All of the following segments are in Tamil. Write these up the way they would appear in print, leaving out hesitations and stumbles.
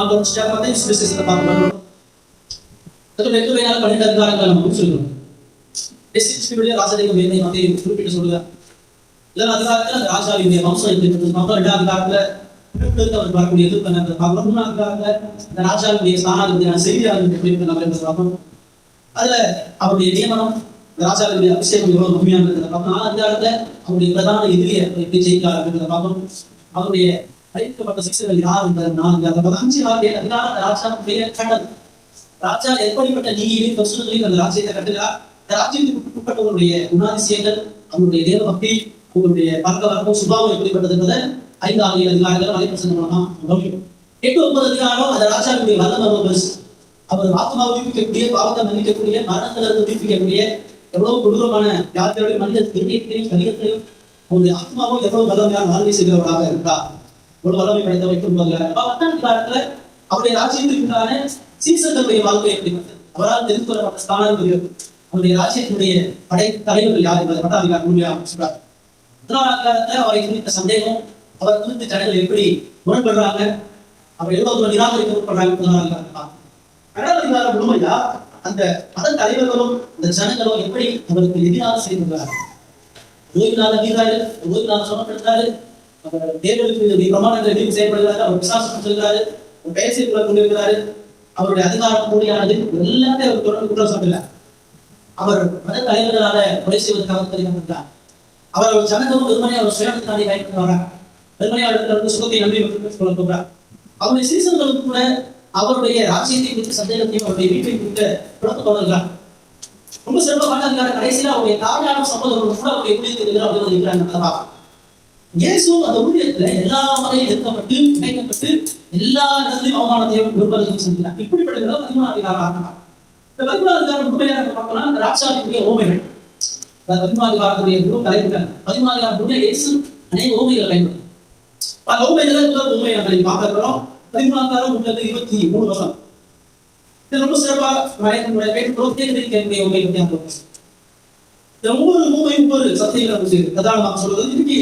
நாம் தொடர்ச்சியாக சுவிசேஷத்தை பார்க்கணும். 12 அதிகாரங்களை நம்ம முடிச்சிருக்கோம். ராஜதேவ வேலை வந்து குறிப்பிட்டு சொல்லுவார். இதன் அதிகாரத்தில் அந்த ராஜாவுடைய வம்சம் இருக்கிறது. 2 அதிகாரத்துல அவர் வரக்கூடிய எதிர்ப்பு பார்க்கணும். 3 அதிகாரத்துல இந்த ராஜாவுடைய ஸ்தானாதிபதியான செய்தியாளர் நம்ம பார்க்கணும். அதுல அவருடைய நியமனம், ராஜாவுடைய அபிஷேகம் எவ்வளவு முழுமையானது பார்க்கணும். 4 அதிகாரத்துல அவருடைய பிரதான எதிரியை எப்படி ஜெயிக்கிறார் அப்படின்றத பார்க்கணும். அவருடைய அழைக்கப்பட்ட சிக்ஷர்கள் யார் என்றது 4 அதிகாரம். 5 அதிகாரம் ராஜாவுடைய கட்டல். ராஜா எப்படிப்பட்ட நீதியையும் பரிசுத்தத்தையும் அந்த ராஜ்யத்தை கட்டுகிறார். இந்த ராஜ்யத்துக்கு உட்பட்டவருடைய குணாதிசயங்கள், அவருடைய தேவ பக்தி, அவருடைய பழக்கவழக்கம், சுபாவம் எப்படிப்பட்டது என்பதை 5, 6 அதிகாரங்கள் வலைப்பிரசங்கம் மூலமா கவனிக்கும். 8, 9 அதிகாரம் அந்த ராஜாவுடைய வல்லமை, அவர் ஆத்மாவை உயிர்ப்பிக்கக்கூடிய, பாவத்தை மன்னிக்கக்கூடிய, மரணத்திலிருந்து உயிர்ப்பிக்கக்கூடிய, எவ்வளவு கொடூரமான யாத்திரையுடைய மனித திருநீத்தையும் கணிகத்தையும் அவருடைய ஆத்மாவும் எவ்வளவு வல்லமையான வாழ்க்கை செய்கிறவராக இருக்கிறார். எவ்வளவு வல்லமை படைத்த வைத்திருப்பாங்க. 10 அதிகாரத்துல அவருடைய ராஜ்யத்திற்கான சீசர்களுடைய வாழ்க்கை எப்படிப்பட்டது, அவரால் தெரிந்து கொள்ளப்பட்ட ஸ்தானாதிபதிகள், அவருடைய ராஜ்யத்தினுடைய படை தலைவர்கள் யார் என்பதை 10 அதிகாரம் முழுமையாக சொல்றார். 11 அதிகாரத்தை அவரை குறித்த சந்தேகம், அவர் குறித்த ஜனங்கள் எப்படி முரண்படுறாங்க, அவர் எவ்வளவு நிராகரிக்கப்படுறாங்க. 12 அதிகாரம் முழுமையா அந்த மத தலைவர்களும் அந்த ஜனங்களும் எப்படி அவருக்கு எதிராக செய்திருக்கிறார். ஓய்வு நாள் அறிகிறாரு, ஓய்வு நாள் சொல்லப்படுகிறாரு, அவர் தேவனுக்கு பிரமாணங்களை எப்படி செயல்படுகிறாரு, அவர் விசாசம் சொல்கிறாரு, பெயர் செய்து கொண்டிருக்கிறாரு. அவருடைய அதிகாரம் கூடியானது எல்லாத்தையும் அவர் தொடர்ந்து குற்றம் சாட்டல. அவர் மத தலைவர்களால கொலை செய்வதற்காக தெரிவித்தார். அவர் ஜனங்களும் வெறுமனை அவர் சுயத்தை தாண்டி கைப்பற்றுவார். வெறுமனையாளர்களுக்கு சுகத்தை நம்பி சொல்ல போகிறார். அவருடைய சீசன்களும் கூட அவருடைய ராஜ்யத்தை குறித்த சந்தேகத்தையும் அவருடைய வீட்டை குறித்த குழப்ப தொடர்கிறார். ரொம்ப சிறப்பாக கடைசியில் அவருடைய தாயாரும் சகோதரர்களும் கூட அவருடைய ஊழியத்தில் இருக்கிறாங்க. இயேசு அந்த ஊழியத்துல எல்லா முறையும் எடுக்கப்பட்டு இணைக்கப்பட்டு எல்லா இடத்துலையும் அவமானத்தையும் விரும்புவதற்கு சென்றார். இப்படிப்பட்ட 13 அதிகாரம். இந்த 13 அதிகாரம் உண்மையாக பார்க்கலாம். அந்த ராஜாவுடைய ஓமைகள், 13 அதிகாரத்துடைய குரு தலைவர்கள் 13 அதிகாரத்துடைய இயேசு அநேக ஓமைகளை பயன்படுத்தும். பல ஓமைகளை முதல் ஓமையை நம்ம பார்க்கிறோம். 13 அதிகாரம் 23 வருஷம். இது ரொம்ப சிறப்பாக ஓமை இந்த ஒவ்வொரு ஓமையும் ஒவ்வொரு சத்தியங்களை அதான் நான் சொல்றது. இன்னைக்கு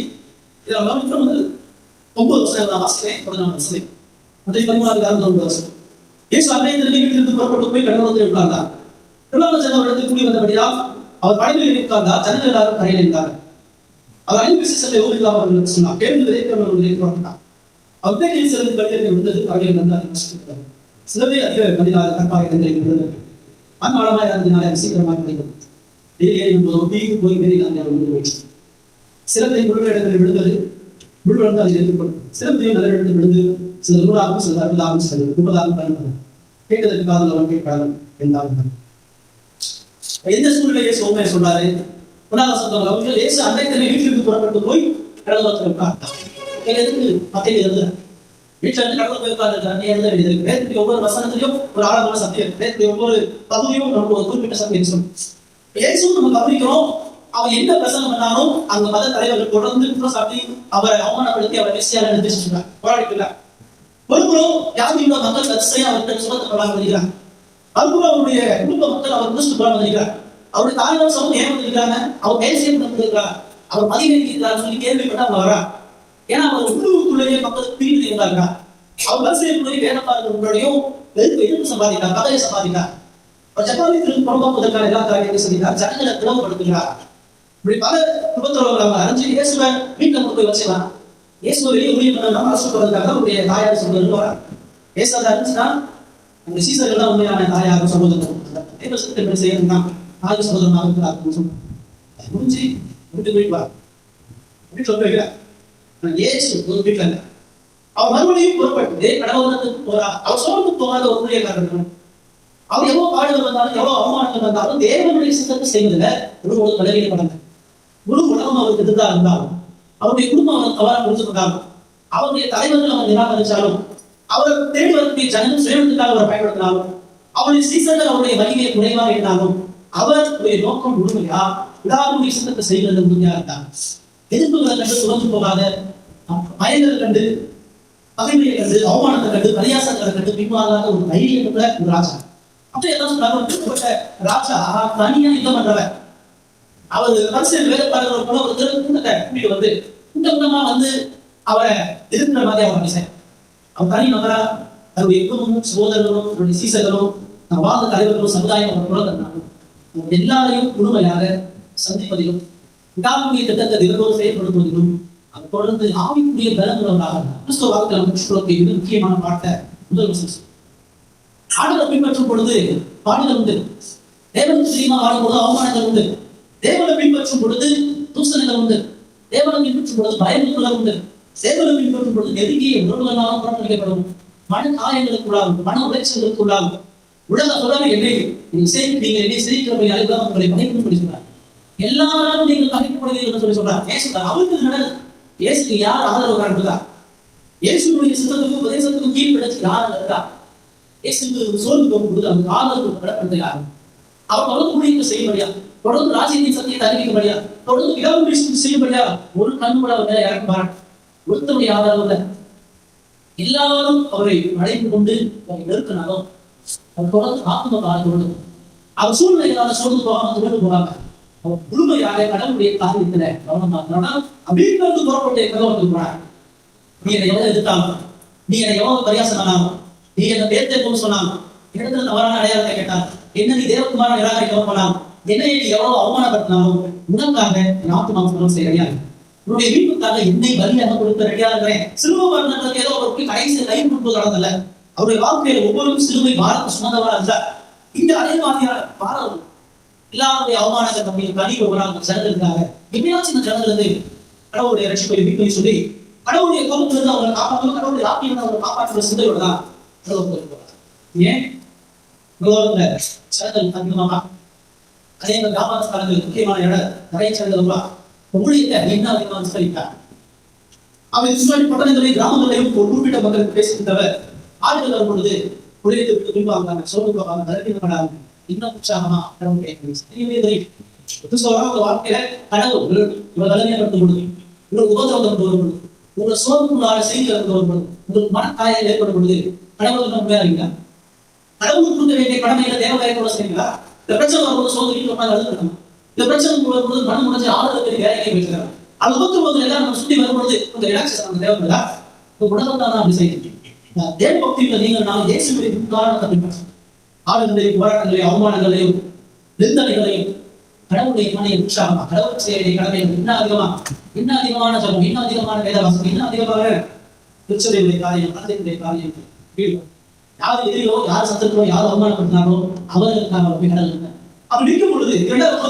9 வருஷம் நான் வாசிக்கிறேன். 14 வருஷம் 13 அதிகாரம் 9 வருஷம். இயேசு அன்னையிலிருந்து வீட்டிலிருந்து புறப்பட்டு போய் கடலோரத்தில் உட்கார்ந்தார். கடலோர ஜனங்களிடத்தில் கூடி வந்தபடியால் அவர் படகில் உட்கார்ந்தார். ஜனங்கள் எல்லாரும் கரையில் இருந்தார். அவர் 5 விசேஷங்களை ஓடில்லாமல் சொன்னார். கேள்வி விதைக்கிறவர்கள் அவர் தேக்கில் சிலது கடிதத்தை விழுந்தது. கரையில் வந்தார். சிலவே அதிக கடிதால் கற்பாக இருந்தது. அன்பாளமாக இருந்ததுனால சீக்கிரமாக கிடைக்கும். போய் வேறு சிலத்தை முழு இடங்களில் விழுந்தது. முழு விழுந்து அதை எதிர்கொள்ளும். சிலத்தையும் நல்ல இடத்தில் விழுந்து சில 100ஆகவும் சில 60ஆகவும் சில 30ஆகவும் பயன்படும். கேட்டதற்கு காதல் அவன் கேட்காதல் என்றாலும் எந்த சூழ்நிலையை சோமையை சொன்னாரு. அவர்கள் இயேசு அன்றைக்கு வீட்டிலிருந்து புறப்பட்டு போய் கடலோரத்தில் உட்கார்ந்தார். எதுக்கு மத்தியில் எழுதுற வீட்டுல இருந்து கடவுள் போய் உட்கார்ந்து எழுத வேண்டியது. வேதத்துக்கு ஒவ்வொரு வசனத்திலையும் ஒரு ஆழமான சத்தியம், வேதத்துக்கு ஒவ்வொரு பகுதியும் நமக்கு ஒரு குறிப்பிட்ட சத்தியம் சொல்லும். இயேசு நம்ம கவனிக்கிறோம். அவன் என்ன பிரசங்கம் பண்ணாலும் அந்த மத தலைவர்கள் தொடர்ந்து குற்றம் சாட்டி அவரை அவமானப்படுத்தி அவரை பேசியால நிறுத்தி போராடிக்கிறார். ஒருபுறம் யாருடைய மக்கள் கட்சியை அவர்கள் சுமத்த போராட வருகிறார். மறுபுறம் அவருடைய குடும்ப மக்கள் அவர் முடிச்சுட்டு போராட வருகிறார். அவருடைய தாய்வார் சமூகம் ஏற்படுத்திருக்காங்க. அவர் பேசியம் நடந்திருக்கிறார். அவர் மதிக்கிறார் சொல்லி கேள்விப்பட்டு அவங்க வரா. ஏன்னா அவர் உள்ளூருக்குள்ளேயே மக்கள் பிரிந்து இருந்தாங்க. அவர் வரிசைக்குள்ளே வேலைப்பாளர்களுடையும் எதிர்ப்பு சம்பாதித்தார், பகையை சம்பாதித்தார். அவர் ஜப்பானியத்திற்கு புறம்போக்குவதற்கான எல்லா காரியத்தையும் செய்தார். ஜனங்களை பிளவுபடுத்துகிறார். இப்படி பல குடும்பத்தோடு அவங்க அறிஞ்சு இயேசுவை வீட்டில் கொண்டு போய் வச்சுக்கலாம். இயேசுவை வெளியே ஊழியம் பண்ண அரசு போவதற்காக அவருடைய தாயார் சொல்றது வரார். இயேசு அதை அறிஞ்சுன்னா அந்த சீசர்கள் தான் உண்மையான தாயாரும் சகோதரரும் செய்யணும்னா தாய் சகோதரமாக இருக்கிறார் சொல்லுவாங்க. முடிஞ்சு வீட்டுக்கு போயிட்டு வீட்டில் வந்து வைக்கிறார். இயேசு ஒரு வீட்டில் இல்லை. அவர் மறுபடியும் புறப்பட்டு கடவுளத்துக்கு போறார். அவர் சோர்ந்து போகாத ஒரு ஊழியக்காரர். அவர் எவ்வளவு பாடுகள் வந்தாலும் எவ்வளவு அவமானங்கள் வந்தாலும் தேவனுடைய சித்தத்தை செய்வதில் ஒரு பலவீனப்படல. முழு உலகம் அவருக்கு எதிர்த்தா இருந்தாலும், அவருடைய குடும்பம் அவரால் புரிந்து கொண்டாலும், அவருடைய தலைவர்கள் அவர் நிராகரித்தாலும், அவர் தேடி வரக்கூடிய ஜனங்கள் சுயத்துக்காக அவர் பயன்படுத்தினாலும், அவருடைய சீசர்கள் அவருடைய வலிமையை குறைவாக இருந்தாலும், அவருடைய நோக்கம் முழுமையா விடாமுடைய சித்தத்தை செய்வது முழுமையா இருந்தார். எதிர்ப்புகளை கண்டு சுரந்து போகாத, பயங்களை கண்டு, பகைமையை கண்டு, அவமானத்தை கண்டு, பரியாசங்களை கண்டு பின்வாங்காத ஒரு தைரியம் ஒரு ராஜா. அப்ப என்ன ராஜா தனியா யுத்தம் பண்றவர். அவர் அரசியல் வேலைப்பாடுகள் போல ஒரு கூட்டத்தை கூட்டிட்டு வந்து கூட்டமா வந்து அவரை எதிர்க்கிற மாதிரி அவர் அவர் தனி நபரா தன்னுடைய குடும்பமும் சகோதரர்களும் அவருடைய சீசர்களும் நான் வாழ்ந்த தலைவர்களும் சமுதாயம் அவர் புறத்தனாலும் எல்லாரையும் முழுமையாக சந்திப்பதிலும் விடாமுடைய திட்டத்தை தினத்தோடு செயல்படுத்துவதிலும் அவர் தொடர்ந்து ஆவிக்குரிய பலமுள்ளவராக கிறிஸ்துவ வாழ்க்கையில் பெற்றுக்கொள்ள மிக முக்கியமான பாட்டை முதல் ஆண்டவரை பின்பற்றும் பொழுது பாடுகள் உண்டு. தேவனுக்கு தெரியுமா வாழும்போது அவமானங்கள் உண்டு. தேவனை பின்பற்றும் பொழுது தூசணங்கள் உண்டு. தேவனை பின்பற்றும் பொழுது பயமுறுத்தல் உண்டு. தேவனை பின்பற்றும் பொழுது நெருங்கிய உறவுகளால் புறக்கணிக்கப்படும். மன காயங்களுக்குள்ளாகும், மன உளைச்சல்களுக்குள்ளாகும். உலக சொல்றாங்க என்னை நீங்கள் என்னை சிரிக்கிறவர்கள் அனைவரும் உங்களை பகைப்பு சொல்றாங்க. எல்லாரும் நீங்கள் பகைக்கப்படுவீர்கள் என்று சொல்லி சொல்றாங்க. ஏசுறார் அவருக்கு நடந்தது. இயேசுக்கு யார் ஆதரவு காண்பதா? இயேசுடைய சித்தத்துக்கும் உபதேசத்துக்கும் கீழ்படுத்தி யார் இருக்கா? இயேசுக்கு சோர்ந்து போகும்போது அவருக்கு ஆதரவு படப்படுத்த யாரும். அவர் தொடர்ந்து ஊழியத்தை செய்யும்படியா, தொடர்ந்து ராஜ்யத்தின் சத்தியத்தை அறிவிக்கும்படியா, தொடர்ந்து இடஒதுக்கீடு செய்யும்படியா ஒரு கண்ணு கூட அவர் மேல இறக்க பாருங்க. ஒருத்தருடைய ஆதரவு இல்லை. எல்லாரும் அவரை அழைத்து கொண்டு அவரை நெருக்கினாலும் அவர் தொடர்ந்து ஆத்ம ஆதரவு. அவர் சூழ்நிலைகளால சோர்ந்து போகாம துவண்டு போகாம அவர் முழுமையாக கடவுளுடைய காரியத்துல கவனமாக வீட்டிலிருந்து புறப்பட்டு கதவத்துக்கு போனார். நீ என்னை எவ்வளவு எதிர்த்தாலும், நீ என்னை எவ்வளவு பரியாசம் பண்ணாலும், நீ என்ன பேர்த்து சொன்னாலும், இடத்துல தவறான அடையாளத்தை கேட்டால், என்ன நீ தேவகுமார நிராகரிக்க போனாலும், என்னை நீ எவ்வளவு அவமானப்படுத்தினாலும் உனக்காக என் ஆத்மாவும் செய்ய உன்னுடைய வீட்டுக்காக என்னை பலியாக கொடுக்க ரெடியா இருக்கிறேன். சிலுவை மரணத்துக்கு ஏதோ ஒரு கடைசி கை கொடுப்பது நடந்தல. அவருடைய வாழ்க்கையில ஒவ்வொரு சிலுவை பாரத்தை சுமந்தவரா இல்ல. இந்த அதே மாதிரியான பாரம் எல்லாருடைய அவமானத்தை நம்முடைய கழிவு வராங்க ஜனங்களுக்காக எப்படியாச்சும் இந்த ஜனங்களுக்கு கடவுளுடைய ரட்சிப்பை வீட்டை சொல்லி கடவுளுடைய கோபத்திலிருந்து அவங்களை காப்பாற்றணும், கடவுளுடைய ஆப்பியிலிருந்து அவங்களை காப்பாற்றுற சிந்தையோட தான் கடவுள் போறாங்க. ஏன் ஜனங்கள் அதிகமாக அதே மாதிரி வியாபார ஸ்தலங்கள் முக்கியமான இடம் நிறைய ஜனங்கள் ஊழியத்தை என்ன அதிகமாக விஸ்தரித்தார். அவர் முன்னாடி பட்டணங்களையும் கிராமங்களையும் ஒரு குறிப்பிட்ட மக்களுக்கு பேசித்தவர் ஆளுகள் வரும் பொழுது ஊழியத்தை விட்டு விரும்பாங்க, சோர்ந்து போவாங்க, பலவீனப்படாங்க, இன்னும் உற்சாகமா கடவுள் ஒரு வாழ்க்கையில கடவுள் இவர் வலிமைப்படுத்தும் பொழுது, உங்களுக்கு உபதிரவம் வரும் பொழுது, உங்களை சோர்வுக்குள்ளான செய்திகள் வரும் பொழுது, உங்களுக்கு மனக்காயல் ஏற்படும் பொழுது கடவுள் உண்மையா இருக்கீங்களா? கடவுள் கொடுக்க வேண்டிய கடமையில தேவகாயத்தோட செய்யுங்களா? இந்த பிரச்சனை வரும்போது சோதனை அழுதுருக்கணும். இந்த பிரச்சனை வரும்போது மனம் முடிஞ்சு ஆளுநருக்கு வேலையை வைக்கிறாங்க. அது ஒத்தும்போது எல்லாம் நம்ம சுத்தி வரும்பொழுது கொஞ்சம் ரிலாக்ஸேஷன் தேவைங்களா? உடல் தான் அப்படி செய்யுங்க. தேவ பக்தியில நீங்கள் நான் இயேசுவின் உதாரணத்தை பின்பற்றணும். ஆளுநர்களையும் போராட்டங்களையும் அவமானங்களையும் நிந்தனைகளையும் கடவுளுடைய மனையை உற்சாகமா கடவுள் செய்ய வேண்டிய கடமைகள் இன்னும் அதிகமான சொல்லும், இன்னும் அதிகமான வேதவாசம், இன்னும் அதிகமாக திருச்சபையுடைய காரியம், மனதினுடைய காரியம் வீழ்வோம். யார் எதிரியோ, யார் சத்துருக்கோ, யார் அவமானப்படுத்தினாரோ அவர்களுக்காக போய் கடல் இல்லை. அப்படி நிற்கும் பொழுது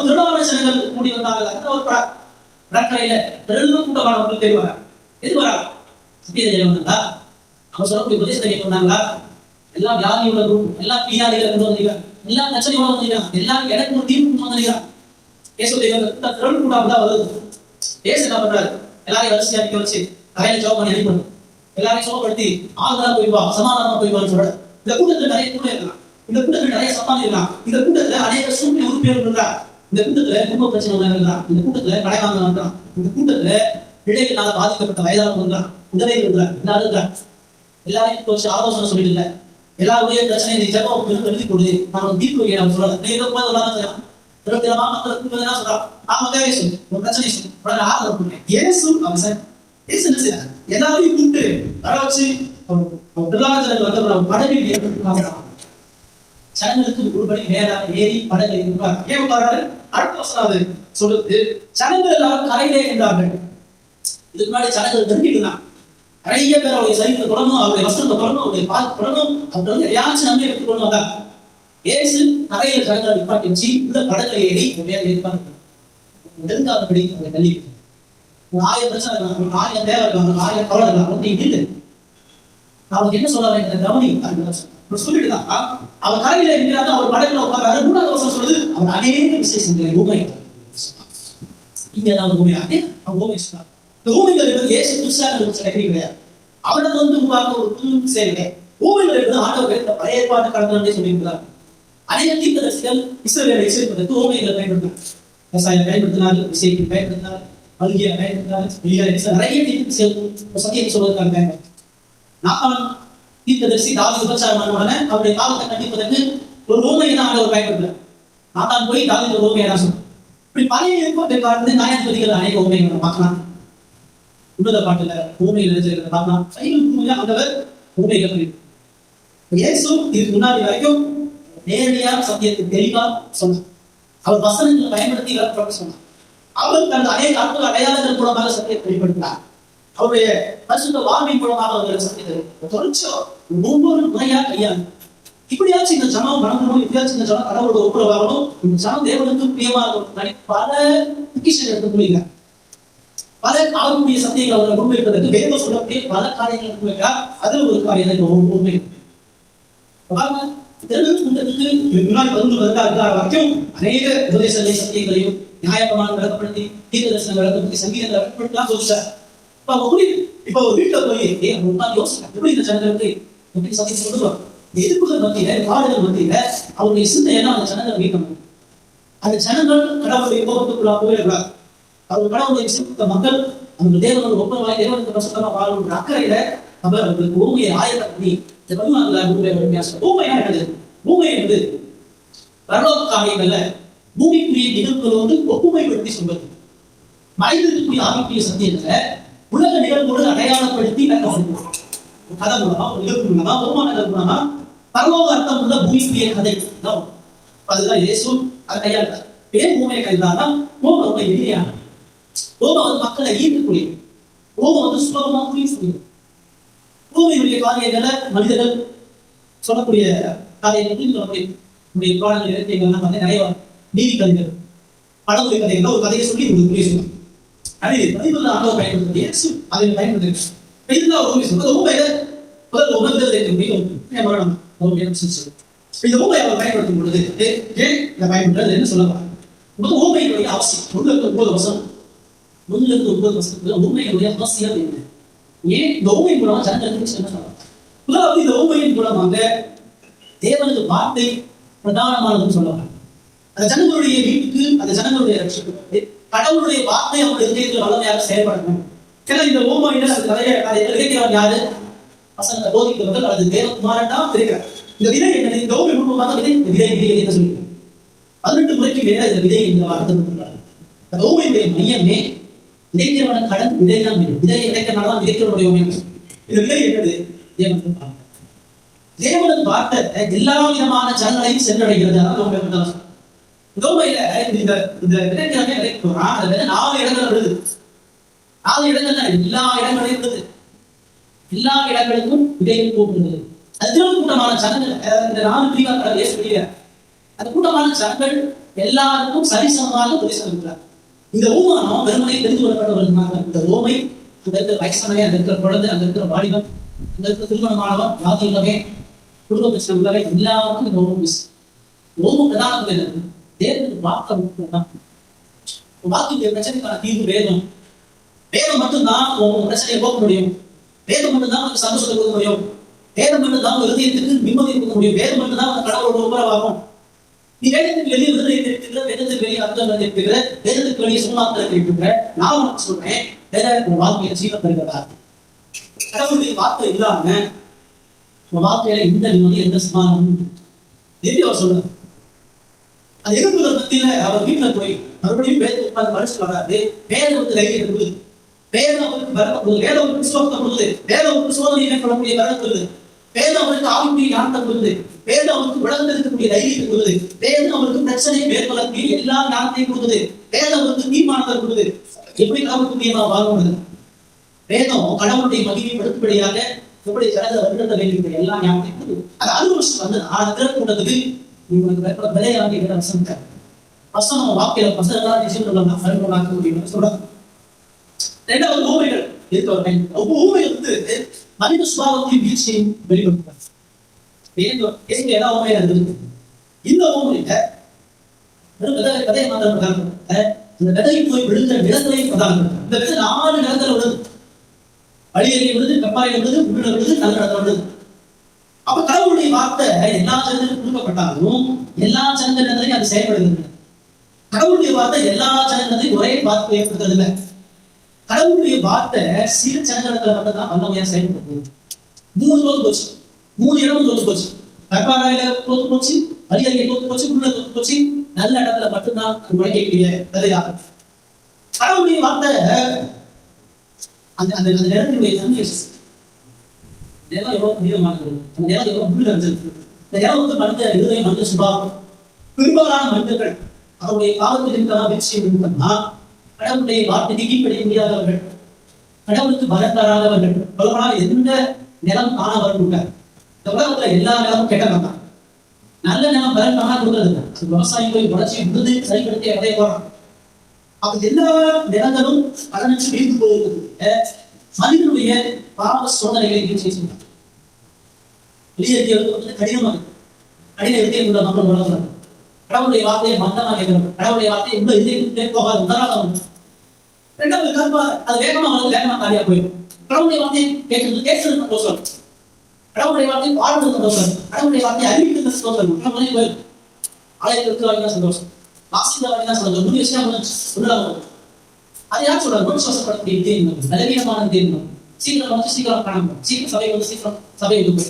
திருடான ஜனங்கள் கூடி வந்தாங்க. ஒரு கடற்கரையில கூட்டமானவர்கள் தெரிவாங்க. எது வரா சத்தியதை வந்தா அவர் சொல்லக்கூடிய உபதேசத்தை சொன்னாங்களா? எல்லாம் வியாதி உலகம், எல்லாம் பியாதிகள் வந்தீங்க, எல்லாம் நச்சனை வந்தீங்க, எல்லாம் எனக்கு ஒரு தீர்ப்பு வந்தீங்க. திரள் கூட்டாதான் வருது. ஏசு என்ன பண்றாரு? எல்லாரையும் வரிசையா நிக்க வச்சு தலையில ஜோம் பண்ணி அனுப்பணும். எல்லாரையும் சோகப்படுத்தி ஆறுதலா போய்வா, சமாதானமா போய்வான்னு சொல்ற. இந்த கூட்டத்துல நிறைய கூட இருக்கலாம், இந்த கூட்டத்துல நிறைய சப்பான் இருக்கலாம், இந்த கூட்டத்துல அநேக சூழ்நிலை உறுப்பினர் இருக்கலாம், இந்த கூட்டத்துல குடும்ப பிரச்சனை இருக்கலாம், இந்த கூட்டத்துல கடை வாங்க இருக்கலாம், இந்த கூட்டத்துல இடையினால பாதிக்கப்பட்ட வயதானவங்க இருக்கலாம், உதவிகள் இருக்கலாம், எல்லாரும் இருக்கலாம். எல்லாரையும் வச்சு ஆலோசனை சொல்லிட்டு இல்லை, எல்லாருடைய பிரச்சனை நீ ஜபம் எழுதி கொடு, நான் தீர்ப்பு வைக்கிறேன் சொல்றேன். நீ எதோ போது எல்லாம் செய்யலாம், சொல்றான் நாம தேவை சொல்லு, ஒரு பிரச்சனை சொல்லு, ஆதரவு கொடுங்க. ஏசு அவன் சார் ஏசு என்ன செய்யறாங்க? எல்லாரையும் கூப்பிட்டு வர வச்சு படகில் ஜனங்களுக்கு ஒருபடி மேலாக ஏறி படகை ஏன் பாரு அடுத்த வசனம் சொல்லுது, ஜனங்கள் எல்லாரும் கரையிலே என்றார்கள். இதுக்கு முன்னாடி ஜனங்கள் நெருங்கிட்டுதான் நிறைய பேர் அவருடைய சரீரத்தை தொடரணும், அவருடைய வஸ்திரத்தை தொடரணும், அவருடைய பால் தொடரணும், அவங்க வந்து எதையாச்சும் நம்பி எடுத்துக் கொண்டு வந்தாங்க. ஏசு கரையில ஜனங்களை நிப்பாட்டி வச்சு இந்த படகளை ஏறி நெருங்காதபடி அவங்க தள்ளி 1000 பிரச்சனை இருக்காங்க, 1000 தேவை இருக்காங்க, 1000 கவலை இருக்காங்க, இல்லை அவருக்கு என்ன சொல்றாங்க கவனி சொல்லிட்டுதான் அவர் கரையில இருக்கிறாங்க. அவர் படகுல உட்கார்றாரு. 3வது வசனம் சொல்லுது அவர் அநேக விசேஷங்களை ஊமை இங்க ஊமை அதே ஊமை சொன்னார். இந்த ஊமைகள் என்பது ஏசு கிறிஸ்துவின் கிடையாது. அவனை வந்து உருவாக்க ஒரு புது செயல்களை ஊமைகள் என்பது ஆண்டவர்கள் இந்த பழைய ஏற்பாட்டு கடந்தே சொல்லியிருக்கிறார். அநேக தீர்க்கதரிசிகள் இஸ்ரவேலை எச்சரிப்பதற்கு ஊமைகளை பயன்படுத்தினார். விவசாயம் பயன்படுத்தினார், இசைக்கு பயன்படுத்தினார், பல்கியை பயன்படுத்தினார், நிறைய தீர்க்கதரிசிகள் சத்தியத்தை சொல்வதற்காக பயன்படுத்தினார். நான் தீர்க்கதரிசி தாவீது விபச்சாரம் பண்ண உடனே அவருடைய காலத்தை கண்டிப்பதற்கு ஒரு ஊமையை தான் ஆண்டவர் பயன்படுத்துறார். நான் போய் தாவீது ஒரு ஊமையை தான் சொல்றேன். இப்படி பழைய ஏற்பாட்டை பார்த்து நியாயாதிபதிகள் அநேக ஊமைகளை பார்க்கலாம். உன்னத பாட்டுல ஊமையில் பார்க்கலாம். ஆண்டவர் ஊமைகள் இயேசு இதுக்கு முன்னாடி வரைக்கும் நேரடியா சத்தியத்தை தெளிவா சொன்னார். அவர் வசனங்களை பயன்படுத்தி விளக்கப்பட்டு சொன்னார். அவர் தனது அநேக அடையாளங்கள் மூலமாக சத்தியத்தை வெளிப்படுத்தினார். அவருடைய பரிசுத்த வாழ்வின் மூலமாக அவர்கள் சத்தியத்தை தொடர்ச்சியா ஒவ்வொரு முறையா கையாளு. இப்படியாச்சும் இந்த ஜனம் மனமும், இப்படியாச்சும் இந்த ஜனம் கடவுளோட ஒப்புரவாகணும், இந்த ஜனம் தேவனுக்கு பிரியமாக பல பொக்கிஷன் எடுத்து முடியல. பல அவருடைய சத்தியங்களை அவர்கள் முன்வைப்பதற்கு வேதம் சொல்லக்கூடிய பல காரியங்கள் முன்வைக்கிறார். அதுல ஒரு காரியம் உண்மை. முன்னாடி வரைக்கும் அநேக உபதேசங்களை சத்தியங்களையும் நியாயமான விளக்கப்படுத்தி தீர்க்கதரிசன விளக்கப்படுத்தி சங்கீதங்களை விளக்கப்படுத்தலாம் சொல்லிட்டார். இப்ப ஒரு வீட்டுல போய் யோசிக்கலாம், எப்படி இந்த ஜனங்களுக்கு எப்படி சத்தியம் சொல்லுவாங்க. எதிர்ப்புகள் மத்தியில, பாடுகள் மத்தியில அவருடைய சிந்தையெல்லாம் அந்த ஜனங்களை மீட்கணும். அந்த ஜனங்கள் கடவுளுடைய கோபத்துக்குள்ளா போயிடக்கூடாது. அவர் கடவுளுடைய விசுத்த மக்கள் அவங்க தேவனோட ஒப்பந்தமாய் தேவனுக்கு பிரசுத்தமா வாழும் அக்கறையில அவர் அவர்களுக்கு ஊமையை ஆயத்தம் பண்ணி ஊமையா என்னது? ஊமை என்பது பரலோக காரியங்கள்ல பூமிக்குரிய நிகழ்வுகளோடு ஒப்புமைப்படுத்தி சொல்வது. மனிதனுக்குரிய ஆவிக்குரிய சத்தியத்துல உலக நிகழ்வுகளோடு அடையாளப்படுத்தி கதை மூலமா, நிகழ்வு மூலமா, உருமானங்கள் மூலமா பரலோக அர்த்தம் உள்ள பூமிக்குரிய கதை தான். அதுதான் இயேசு அதை கையாளுறார். பேர் ஊமையை கையாளா ஓமை ரொம்ப எளிமையான ஓமை மக்களை ஈர்க்கக்கூடிய ஓமை சுலபமா புரிய பூமியுடைய காரியங்களை மனிதர்கள் சொல்லக்கூடிய காரியங்கள் பாடங்கள் இலக்கியங்கள்லாம் வந்து நிறைய நீதி கதைகள், படமொழி கதைகள் ஒரு கதையை சொல்லி உங்களுக்கு புரிய சொல்லலாம். அதே பதிவுல ஆண்டவர் பயன்படுத்தி அதை பயன்படுத்தி இதுதான் ஒரு சொல்றது. ஊமையில முதல் உணர்ந்தது இந்த ஊமையை அவர் பயன்படுத்தும் பொழுது இதை பயன்படுத்துறது என்ன சொல்லலாம். ஊமையினுடைய அவசியம் 9 வருஷம் 9 வருஷத்துக்கு ஊமையினுடைய அவசியம் என்ன? ஏன் இந்த ஊமை மூலமா ஜனங்களுக்கு என்ன சொல்லலாம்? முதலாவது இந்த ஊமையின் மூலமாக தேவனுக்கு வார்த்தை பிரதானமானதுன்னு சொல்லுவாங்க. அந்த ஜனங்களுடைய வீட்டுக்கு, அந்த ஜனங்களுடைய ரட்சிப்புக்கு கடவுளுடைய வார்த்தை அவருடைய இதயத்தில் வல்லமையாக செயல்படணும். ஏன்னா இந்த ஊமையில அது நிறைய இலக்கியவன் யாரு? வசனத்தை போதிக்கிறவர்கள் அல்லது தேவகுமாரன் தான் இருக்கிறார். இந்த விதை என்னது? இந்த ஊமை மூலமாக விதை என்ன சொல்லி 18 முறைக்கு மேல இந்த விதை இந்த வார்த்தை சொல்றாங்க. அந்த ஊமையுடைய மையமே விதைக்கிறவன கடன் விதை தான். விதையை விதைக்கிறனாலதான் விதைக்கிறவனுடைய ஊமை. இந்த விதை என்னது? தேவனுக்கு வார்த்தை எல்லா விதமான ஜனங்களையும் சென்றடைகிறது. இந்த விதைக்கிறவங்க விதைக்கிறோம். அந்த விதை 4 இடங்கள் விழுது. 4 இடங்கள்ல எல்லா இடங்களையும் இருந்தது. எல்லா இடங்களுக்கும் விதைகள் போகிறது. அது கூட்டமான ஜனங்கள், இந்த 4 பிரிவாக அந்த கூட்டமான ஜனங்கள் எல்லாருக்கும் சரிசமமாக உபதேசிக்கிறார். இந்த ஊமானம் வெறுமனை தெரிந்து கொள்ளப்பட்டவர்கள். இந்த ஊமை அங்க இருக்கிற வயசானவே, அங்க இருக்கிற குழந்தை, அங்க இருக்கிற வாலிபன், அங்க இருக்கிற திருமணமானவன், வாதி உள்ளவே, குடும்ப பிரச்சனை உள்ளவே எல்லாருக்கும் இந்த ஓம பிரதான தேவனுக்கு வாக்கு தான். வாக்குடைய பிரச்சனைக்கான தீர்வு வேதம். வேதம் மட்டும்தான் உங்க பிரச்சனையை போக்க முடியும். வேதம் மட்டும்தான் உங்களுக்கு சந்தோஷத்தை கொடுக்க முடியும். வேதம் மட்டும்தான் உங்க இதயத்துக்கு நிம்மதி கொடுக்க முடியும். வேதம் மட்டும்தான் உங்க கடவுளோட உபரவாகும். நீ வேதத்துக்கு வெளியே விடுதலை தெரிவிக்கிற, வேதத்துக்கு வெளியே அர்த்தம் தெரிவிக்கிற, வேதத்துக்கு வெளியே சும்மாத்திரை தெரிவிக்கிற, நான் உனக்கு சொல்றேன், வேத உங்க வாழ்க்கையில ஜீவன் தருகிறதா? கடவுளுடைய வார்த்தை இல்லாம உங்க வாழ்க்கையில எந்த நிம்மதி, எந்த சமாதானம் எப்படி அவர் சொல்றாரு? அது எதிர்ப்புகள் மத்தியில அவர் வீட்டுல போய் மறுபடியும் வேதத்தை உட்கார்ந்து படிச்சு வராது. வேதத்துக்கு தைரியம் இருக்குது. வேதம் அவருக்கு வரப்படுது. வேதம் அவருக்கு விசுவாசத்தை கொடுக்குது. வேதம் அவருக்கு சோதனை மேற்கொள்ளக்கூடிய வரப்படுது. வேதம் அவருக்கு ஆவிக்குரிய ஞானத்தை கொடுக்குது. வேதம் அவருக்கு விளங்கக்கூடிய தைரியத்தை கொடுக்குது. வேதம் அவருக்கு பிரச்சனையை மேற்கொள்ளக்கூடிய எல்லா ஞானத்தையும் கொடுக்குது. வேதம் அவருக்கு தீர்மானத்தை கொடுக்குது. எப்படி கடவுளுக்கு தீர்மா வாங்கணும்? வேதம் கடவுளுடைய மகிமை படுத்தும்படியாக எப்படி ஜனத வருடத்தை வேண்டிய எல்லா ஞாபகத்தையும் கொடுக்குது. அது அனுபவிச்சு வந்து நான் திறக்கூடத்துக்கு உங்களுக்கு விலையாகி வசனம் வசனம் வாக்கில வசனதான் நிச்சயம் முடியும் சொல்றாங்க. 2வது ஊமைகள் இருக்க ஊமை வந்து மனித சுபாவத்தையும் வீழ்ச்சியையும் வெளிப்படுத்தார். ஏதா ஊமையா இருக்கு. இந்த ஊமையில கதையை மாத்திரம் இந்த விதையை போய் விழுந்த நிலத்திலையும் பிரதான. இந்த விதை 4 நிலத்துல விழுது. வழியறிய விழுது, கப்பாறை விழுது, உள்ள விழுது, நல்ல இடத்துல விழுது. அப்ப கடவுளுடைய வார்த்தை எல்லா ஜனங்களுக்கும் கொடுக்கப்பட்டாலும் எல்லா ஜனங்களையும் அது செயல்படுகிறது. கடவுளுடைய வார்த்தை எல்லா ஜனங்களையும் ஒரே வார்த்தை ஏற்படுத்துறது இல்லை. கடவுளுடைய வார்த்தை சில ஜனங்களை மட்டும்தான் வல்லமையா செயல்படுது. 3 தோத்து போச்சு, 3 இடமும் தோத்து போச்சு. கற்பாராயில தோத்து போச்சு, வழியறிய தோத்து போச்சு, உள்ள தோத்து போச்சு. நல்ல இடத்துல மட்டும்தான் உழைக்கக்கூடிய விதையாக கடவுளுடைய வார்த்தை அந்த அந்த இடத்தினுடைய தன்மை நிலம் எவ்வளவு புனிதமானது, அந்த நிலம் எவ்வளவு முள்ளு அடைஞ்சிருக்கு. இந்த நிலம் வந்து மனித இருதயம், மனித சுபாவம். பெரும்பாலான மனிதர்கள் அவருடைய பாவத்திற்கான வெற்றி இருந்தோம்னா கடவுளுடைய வார்த்தைக்கு கீழ்ப்படிய முடியாதவர்கள், கடவுளுக்கு பலம் தராதவர்கள். சொல்லப்போனால் எந்த நிலம் காண வரணுங்க. இந்த உலகத்துல எல்லா நிலமும் கெட்ட நிலம் தான். நல்ல நிலம் பலம் காண கொடுக்கறது விவசாயம் போய் வளர்ச்சி முடிந்து சரிப்படுத்தி அடைய போறான். அப்ப எல்லா நிலங்களும் பலனற்று வீழ்ந்து போயிருக்கிறது மனிதனுடைய பாவ சோதனைகளை செய்கிறார். வெளியே வந்து கடினமாக கடின எழுதிய உள்ள மக்கள் வளர்க்கிறார். கடவுளுடைய வார்த்தையை மந்தமாக கேட்கிறார். கடவுளுடைய வார்த்தையை உள்ள இதே போகாது, உதாரணம். ரெண்டாவது கருப்பா அது வேகமா வந்து வேகமா காலியா போயிடும். கடவுளுடைய வார்த்தையை கேட்கறது சந்தோஷம், கடவுளுடைய வார்த்தையை பாடுறது சந்தோஷம், கடவுளுடைய வார்த்தையை அறிவிக்கிறது சந்தோஷம். கடவுளே போயிடும். ஆலயத்திற்கு வாங்கினா சந்தோஷம், வாசித்த வாங்கினா சந்தோஷம். முடி வச்சுனா அது யார் சொல்றாரு? விசுவாசப்படக்கூடிய தேர்வு, பலவீனமான தேர்வு. சீக்கிரம் வந்து சீக்கிரம் காணணும், சீக்கிரம் சபை வந்து சீக்கிரம் சபையை போய்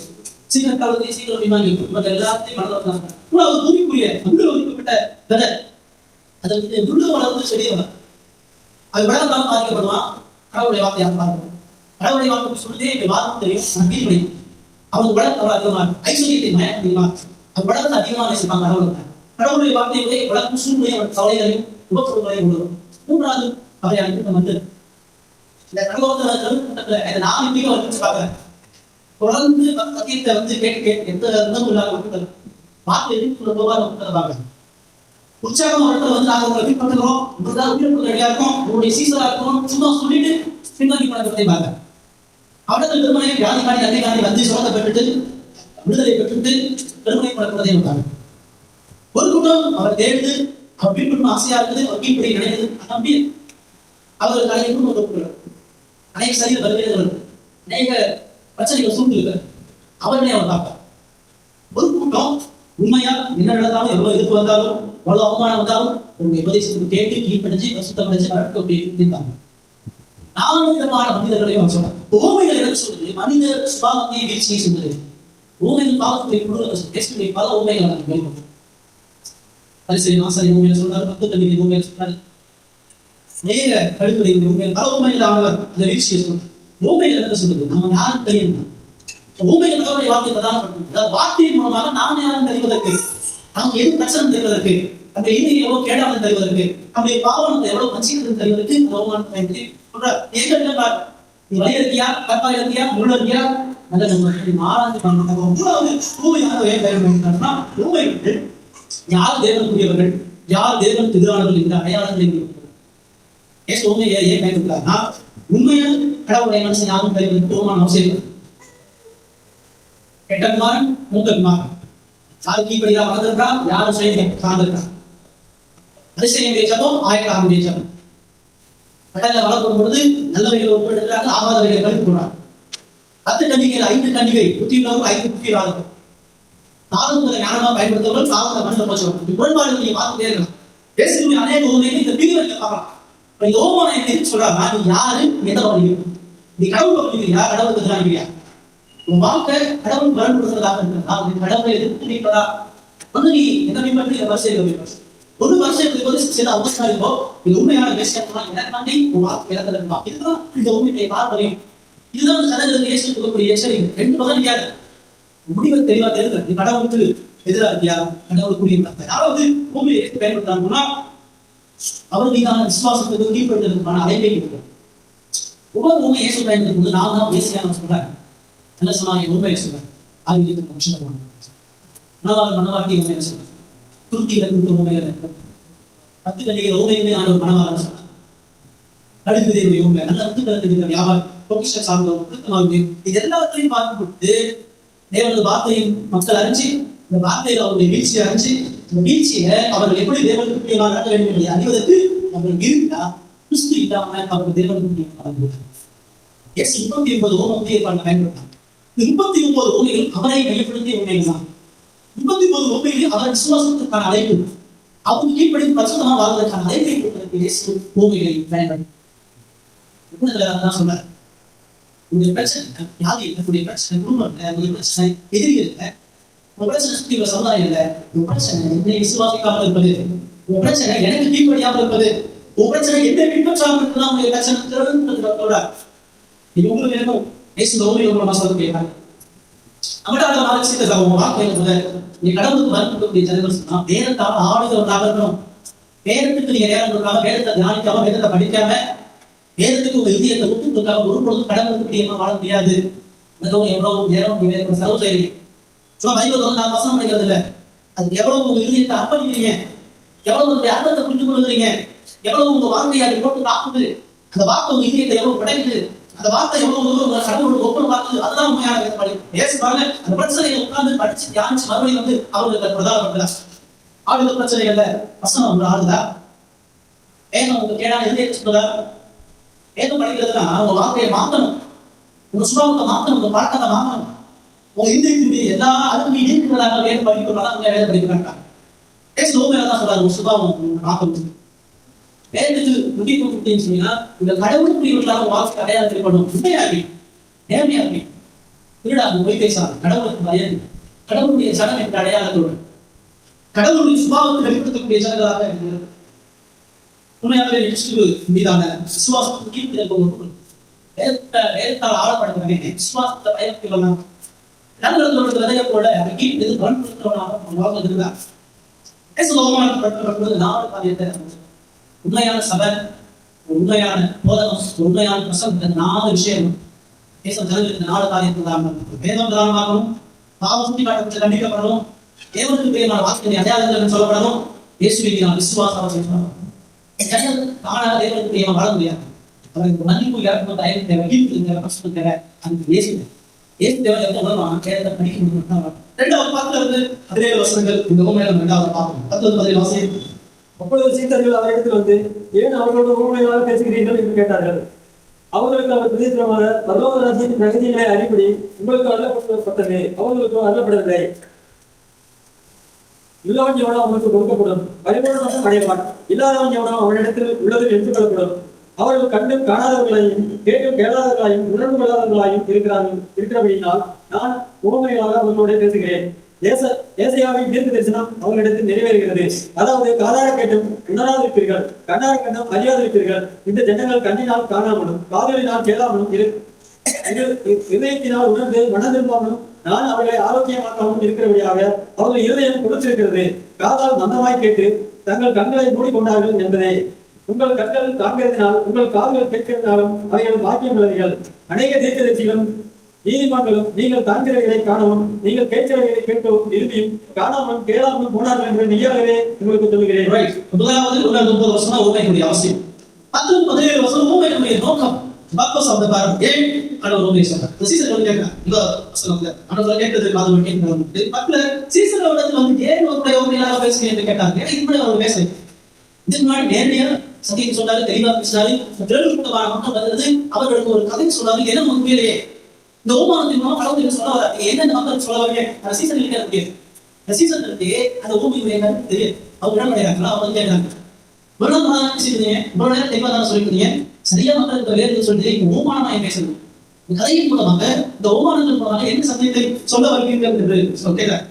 சீக்கிரம் கலந்து சீக்கிரம் விமானி மற்ற எல்லாத்தையும் மனதில் பூமிக்குரிய அங்கு ஒதுக்கப்பட்ட விதை அதை வந்து முழு வளர்ந்து செடியை வளரும். அது வளர்ந்தாலும் பாதிக்கப்படுவான். கடவுளுடைய வார்த்தை யாரும் பார்க்கணும். கடவுளுடைய வார்த்தை சொல்லிட்டே இப்ப வாரம் தெரியும், நம்பிக்கை முடியும். அவங்க வளர்த்து அவ்வளவு அதிகமா ஐஸ்வர்யத்தை மயம் தெரியுமா? அது வளர்த்து அதிகமாக நேசிப்பாங்க. கடவுளுடைய வார்த்தையை வளர்க்கும் சூழ்நிலையும் கவலைகளையும் உபத்திரங்களையும் உள்ளது. மூன்றாவது அவையான வந்து இந்த கடவுளத்துல நான் இப்படியே வந்து பார்க்கிறேன். தொடர்ந்து சத்தியத்தை வந்து கேட்டு எந்த விதமும் இல்லாத வார்த்தை எதிர்ப்பு உற்சாகம் இடத்துல வந்து நாங்க உங்களை பின்பற்றுறோம், இப்படிதான் உயிரிழப்பு ரெடியா இருக்கும், உங்களுடைய சீசரா இருக்கணும் சும்மா சொல்லிட்டு பின்னாடி பழக்கத்தை பார்க்க அவடத்தில் பெருமனை வியாதி காணி நன்மை காணி வந்து சுரத்தை பெற்றுட்டு விடுதலை பெற்றுட்டு பெருமனை பழக்கத்தை வந்தாங்க. ஒரு கூட்டம் அவர் தேடுது, அவர் பின்பற்றும் ஆசையா இருக்குது, அவர் கீழ்படி நினைக்குது. நம்பி அவர் கலைக்கும் ஒரு அநேக சரியில் வருகிறது, அநேக பிரச்சனைகள் சூழ்ந்து அவர்களே அவர் பார்ப்பார். ஒரு கூட்டம் உண்மையா என்ன நடந்தாலும் எவ்வளவு எதிர்ப்பு வந்தாலும் எவ்வளவு அவமானம் வந்தாலும் உங்களுடைய உபதேசத்துக்கு கேட்டு கீழ்படிச்சு சுத்தப்படிச்சு நடக்க. 4 விதமான மனிதர்களையும் அவர் சொன்னார். ஓமைகள் என்ன சொல்றது? மனித சுபாவத்தை வீழ்ச்சியை சொல்றது. ஓமைகள் பாவத்தை பல ஓமைகள் ஆசிரியர் ஓமையில சொல்றாரு, 10 கல்வி ஓமையில சொல்றாரு, நேர கழுத்துறை ஓமையில் பல ஓமையில் ஆனவர் அந்த வீழ்ச்சியை சொல்றார். ஓமைகள் என்ன சொல்றது? நம்ம யாரும் தெரியணும். ஊமைகள் வார்த்தை பிரதான வார்த்தையின் மூலமாக நாம் யாரும் தெரிவதற்கு, நமக்கு எது பிரச்சனை தெரிவதற்கு, அந்த இதை எவ்வளவு கேடாமல் தெரிவதற்கு, நம்முடைய பாவனத்தை எவ்வளவு வஞ்சிக்கிறது தெரிவதற்கு பயன்படுத்தி சொல்ற. நீ வழி இருக்கியா, கற்பா இருக்கியா, முள்ள இருக்கியா, நல்ல நம்ம ஆராய்ச்சி பண்ண ஊமையாக பயன்படுத்தினா ஊமைகள் யார் தேவனுக்குரியவர்கள், யார் தேவனுக்கு எதிரானவர்கள் என்ற அடையாளங்களை ஊமையை ஏன் பயன்படுத்தாருன்னா உண்மையில் கடவுளுடைய மனுஷன் யாரும் தெரிவதற்கு அவசியம். கெட்டகுமாரன் மூத்தகுமாரன் யாரு கீழ்படியா வளர்ந்திருக்கான், யாரும் செய்ய சார்ந்திருக்கான். அதிசயம் ஜபம் ஆயக்காரனுடைய ஜபம். கடல்ல வளர்க்கும் பொழுது நல்லவைகள் ஒப்பெடுக்கிறாங்க, ஆகாதவைகளை கழித்து போறாங்க. 10 கண்டிகைகள் 5 கண்டிகை புத்தியுள்ளவர்கள் 5 புத்தியில்லாதவர்கள். 4 ஞானமா பயன்படுத்தவர்கள் 4 மனித போச்சவர்கள். முரண்பாடுகள் நீங்க பார்த்துட்டே இருக்கலாம். பேசுகிற அநேக உண்மைகளை இந்த பிரிவுகளை பார்க்கலாம். இந்த ஓமான என்ன சொல்றாங்க? நீ யாரு, எந்த வழியில் நீ கடவுள் பகுதியா, கடவுளுக்கு எதிராகிறியா? உன் வாழ்க்கை கடவுள் பயன்படுத்துறதாக இருக்கிறதா, கடவுளை எதிர்த்து நீங்களா வந்து நீ என்ன பின்பற்றி வரிசையில் ஒரு வருஷத்துக்கு சில அவசரம் இருக்கோ இது உண்மையான விஷயத்தான் எனக்கு உன் வாழ்க்கை இழந்தல் இருக்கா. இதுதான் இந்த உண்மையை பாரம்பரியம். இதுதான் சடங்குகளுக்கு ஏற்றுக்கொள்ளக்கூடிய எச்சரிக்கை. 2 பக்கம் இருக்காது. முடிவை தெளிவா தெரியுது. நீ கடவுளுக்கு எதிராக இருக்கியா, கடவுளுக்குரிய யாராவது பூமியை எடுத்து பயன்படுத்தாங்கன்னா அவர் மீதான விசுவாசத்துக்கு கீழ்படுத்துவதற்கான அழைப்பை கொடுக்கும். ஒவ்வொரு உண்மை இயேசு பயன்படுத்தும் போது நான் தான் பேசியாக சொல்றேன். என்ன சொன்னாங்க? உண்மையை சொல்றேன். அது மனவாட்டி உண்மையை சொல்றேன். துருக்கியில இருந்து உண்மையில 10 கண்டிகள் உண்மையுமே ஆன ஒரு மனவாளன் சொன்னார். அடுத்தது உண்மை நல்ல வந்து வியாபாரம் பொக்கிஷ சார்ந்தவங்க இது எல்லாத்தையும் பார்க்கும்போது தேவனது வார்த்தையின் மக்கள் அறிஞ்சு இந்த வார்த்தையில அவருடைய வீழ்ச்சியை அறிஞ்சு இந்த வீழ்ச்சியை அவர்கள் எப்படி தேவனுக்கு நடக்க வேண்டும் என்பதை அறிவதற்கு அவர்கள் இருந்தா கிறிஸ்து இல்லாம அவர்கள் தேவனுக்கு 39 ஓமத்தை பயன்படுத்தாங்க. 39 உண்மைகள் அவரை மையப்படுத்திய உண்மைகள் தான். 39 உண்மைகளில் அவர் விசுவாசத்திற்கான அழைப்பு, அவங்க கீழ்ப்படி பரிசுத்தமா வாழ்வதற்கான அழைப்பை கொடுப்பதற்கு உண்மைகளை பயன்படுத்தி சொல்றாரு. உங்களுடைய பிரச்சனை யாரு இருக்கக்கூடிய பிரச்சனை, குடும்பம் இல்லை, உங்களுடைய பிரச்சனை எதிரிகள் இல்லை, உங்க பிரச்சனை சுற்றி உள்ள சமுதாயம் இல்லை, உங்க பிரச்சனை என்னை விசுவாசிக்காமல் இருப்பது, உங்க பிரச்சனை எனக்கு கீழ்ப்படியாமல் இருப்பது, உங்க பிரச்சனை என்னை பின்பற்றாமல் இருப்பதுதான் உங்களுடைய பிரச்சனை. சொல்றாரு. இது உங்களுக்கு இருக்கும். உங்களை மாசம் கேட்கிறாங்க. நம்மகிட்ட அந்த நாலு விஷயத்தை உங்க வாழ்க்கையில கூட நீ கடவுளுக்கு மறுக்கக்கூடிய ஜனங்கள் சொன்னா வேதத்தால் ஆளுகிறவர்களாக இருக்கணும். வேதத்துக்கு நீங்க நேரம் கொடுக்காம, வேதத்தை தியானிக்காம, வேதத்தை படிக்காம, வேதத்துக்கு உங்க இதயத்தை விட்டு கொடுக்காம ஒரு பொழுதும் கடவுளுக்கு பிரியமா வாழ முடியாது. மிகவும் எவ்வளவு நேரம் நீங்க செலவு செய்றீங்க. சும்மா பைபிள் வந்து 4 வசனம் படிக்கிறது இல்லை. அது எவ்வளவு உங்க இதயத்தை அர்ப்பணிக்கிறீங்க, எவ்வளவு உங்களுடைய அர்த்தத்தை புரிந்து கொள்ளுறீங்க, எவ்வளவு உங்க வார்த்தையை அதை போட்டு தாக்குது, அந்த வார்த்தை உங்க இதயத்தை எவ்வளவு படைக்குது, அந்த வார்த்தை எவ்வளவு கடவுளுக்கு ஒப்பனை பார்க்குது, அதுதான் உண்மையான பேசுவாங்க. அந்த பிரச்சனையை உட்கார்ந்து படிச்சு தியானிச்சு மறுபடியும் வந்து அவர்களுக்கு பிரதானப்படுதா ஆளுநர் பிரச்சனைகள்ல வசனம் ஒன்று ஆளுதா? வேதம் உங்களுக்கு கேடான இதயத்தை சொல்லுதா? வேதம் படிக்கிறதுனா உங்க வாழ்க்கையை மாற்றணும், உங்க சுபாவத்தை மாற்றணும், உங்க பழக்கத்தை மாற்றணும். உங்க இதயத்தினுடைய எல்லா அருமையும் இருக்கிறதாக வேதம் படிக்கிறதா வேதம் படிக்கிறாங்க. தான் சொல்றாரு உங்க சுபாவம் மாற்றணும். வேதத்துக்கு முக்கியத்துவம் கொடுத்தீங்கன்னு சொன்னீங்கன்னா இந்த கடவுளுக்குரியவர்களாக வாழ்க்கை அடையாளம் ஏற்படும். உண்மையாகி நேர்மையாகி திருடாது போய் பேசாது, கடவுளுக்கு பயன், கடவுளுடைய சடம் என்ற அடையாளத்தோடு கடவுளுடைய சுபாவத்தை வெளிப்படுத்தக்கூடிய ஜனங்களாக இருக்கிறது. உண்மையாகவே கிறிஸ்துவ மீதான விசுவாசத்துக்கு கீழ்த்திருப்பவர்கள் வேதத்தால் ஆளப்படுகிறவங்க விசுவாசத்தை பயன்படுத்தலாம். நல்ல விதையை போல அதை கீழ் பலன்படுத்துறவனாக வாழ்க்கை இருந்தார். நாலு காரியத்தை உண்மையான சபை, உண்மையான போதகம், உண்மையான பிரசங்கம், 4 விஷயம் தேசம் ஜனங்களுக்கு 4 காரியத்தை தான். வேதம் பிரதானமாகணும், பாவம் சுட்டி காட்டப்பட்டு கண்டிக்கப்படணும், தேவனுக்கு பிரியமான வார்த்தை அடையாளங்கள் சொல்லப்படணும், இயேசுவின் விசுவாசம் காணாத தேவனுக்கு பிரியமா வாழ முடியாது. அவருக்கு மன்னிப்பு இறக்கும் தயவு தேவை, கீழ்ப்பு தேவை, கஷ்டம் தேவை. அந்த இயேசு தேவை கேரளத்தை படிக்க முடியும். 2வது 17 வசனங்கள் இந்த உண்மையில 2வது பார்க்கணும். 19 வாசியம். அப்பொழுது சீடர்கள் அவரிடத்தில் வந்து, ஏன் அவர்களோட ஊமையாக பேசுகிறீர்கள் என்று கேட்டார்கள். அவர்களுக்கு அவர் பிரதித்திரமாக, பரலோக ராஜ்யத்தின் பிரகதியினை அறிபடி உங்களுக்கு அருளப்பட்டது, அவர்களுக்கு அருளப்படவில்லை. உள்ளவன் எவனோ அவனுக்கு கொடுக்கப்படும், பரிபூரணமாக அடைவான். இல்லாதவன் எவனோ அவனிடத்தில் உள்ளது எடுத்துக் கொள்ளப்படும். அவர்கள் கண்டு காணாதவர்களையும் கேட்டு கேளாதவர்களாயும் உணர்வு கொள்ளாதவர்களாயும் இருக்கிறபடியினால் நான் ஊமையாக அவர்களோட பேசுகிறேன். ஏசாயாவின் தீர்க்க தரிசனம் அவர்களிடத்தில் நிறைவேறுகிறது. அதாவது, காதார கேட்டும் உணராதிருப்பீர்கள், கண்ணார கண்ணும் அறியாதிருப்பீர்கள். இந்த ஜனங்கள் கண்ணினால் காணாமலும் காதலினால் கேளாமலும் இதயத்தினால் உணர்ந்து மனம் திரும்பாமலும் நான் அவர்களை ஆரோக்கியமாக்காமலும் இருக்கிறபடியாக அவர்கள் இருதயம் கொடுத்திருக்கிறது. காதால் மந்தமாய் கேட்டு தங்கள் கண்களை மூடிக்கொண்டார்கள் என்பதே. உங்கள் கண்கள் காண்கிறதுனால் உங்கள் காதுகள் கேட்கிறதுனாலும் அவைகள் பாக்கியம் உள்ளவர்கள். அநேக தீர்க்கதரிசிகளும் நீதிமன்களும் நீங்கள் காண்கிறவர்களை காணவும் நீங்கள் கேட்கிறவர்களை கேட்கவும் இறுதியும் காணாமல் கேளாமல் போனார்கள் என்று மெய்யாகவே உங்களுக்கு சொல்லுகிறேன். முதலாவது 9 வருஷம் ஊமைக்குரிய அவசியம். 17 வருஷம் ஊமைக்குரிய நோக்கம். Purpose of the Bible. ஏன் கடவுள் ஊமை சொல்றார்? சீசர் கேட்கிறார். இந்த வசனத்துல ஆண்டவர் கேட்டது காது கேட்கிறார். பக்கத்துல சீசர் வந்து ஏன் ஒரு ஊமையாக பேசுகிறீங்க என்று கேட்டாங்க. இப்படி அவர் பேச இதுக்கு முன்னாடி நேரடியா சத்தியத்தை சொன்னாரு, தெளிவா பேசினாரு. திரள்கூட்டமான மக்கள் வந்தது, அவர்களுக்கு ஒரு கதை சொன்னாரு. என்ன உண்மையிலேயே இந்த ஓமானத்தின் மூலம் கடவுள் என்ன சொல்ல வர என்னென்ன மக்கள் சொல்ல வரீங்க? அந்த சீசன் முடியாது. அந்த சீசனுக்கு அந்த ஊமை தெரியாது. அவங்க இடம் கிடையாங்களா? அவங்க கேட்கிறாங்க. ஒரு நாள் தான் பேசிக்கிறீங்க, ஒரு நேரம் தெளிவா தானே சொல்லிக்கிறீங்க, சரியா மக்களுக்கு வேறு சொல்லிட்டு இங்க ஓமானமா பேசணும். இந்த கதையின் மூலமாக இந்த ஓமானத்தின் மூலமாக என்ன சத்தியத்தை சொல்ல வருகிறீர்கள் என்று கேட்கிறார்.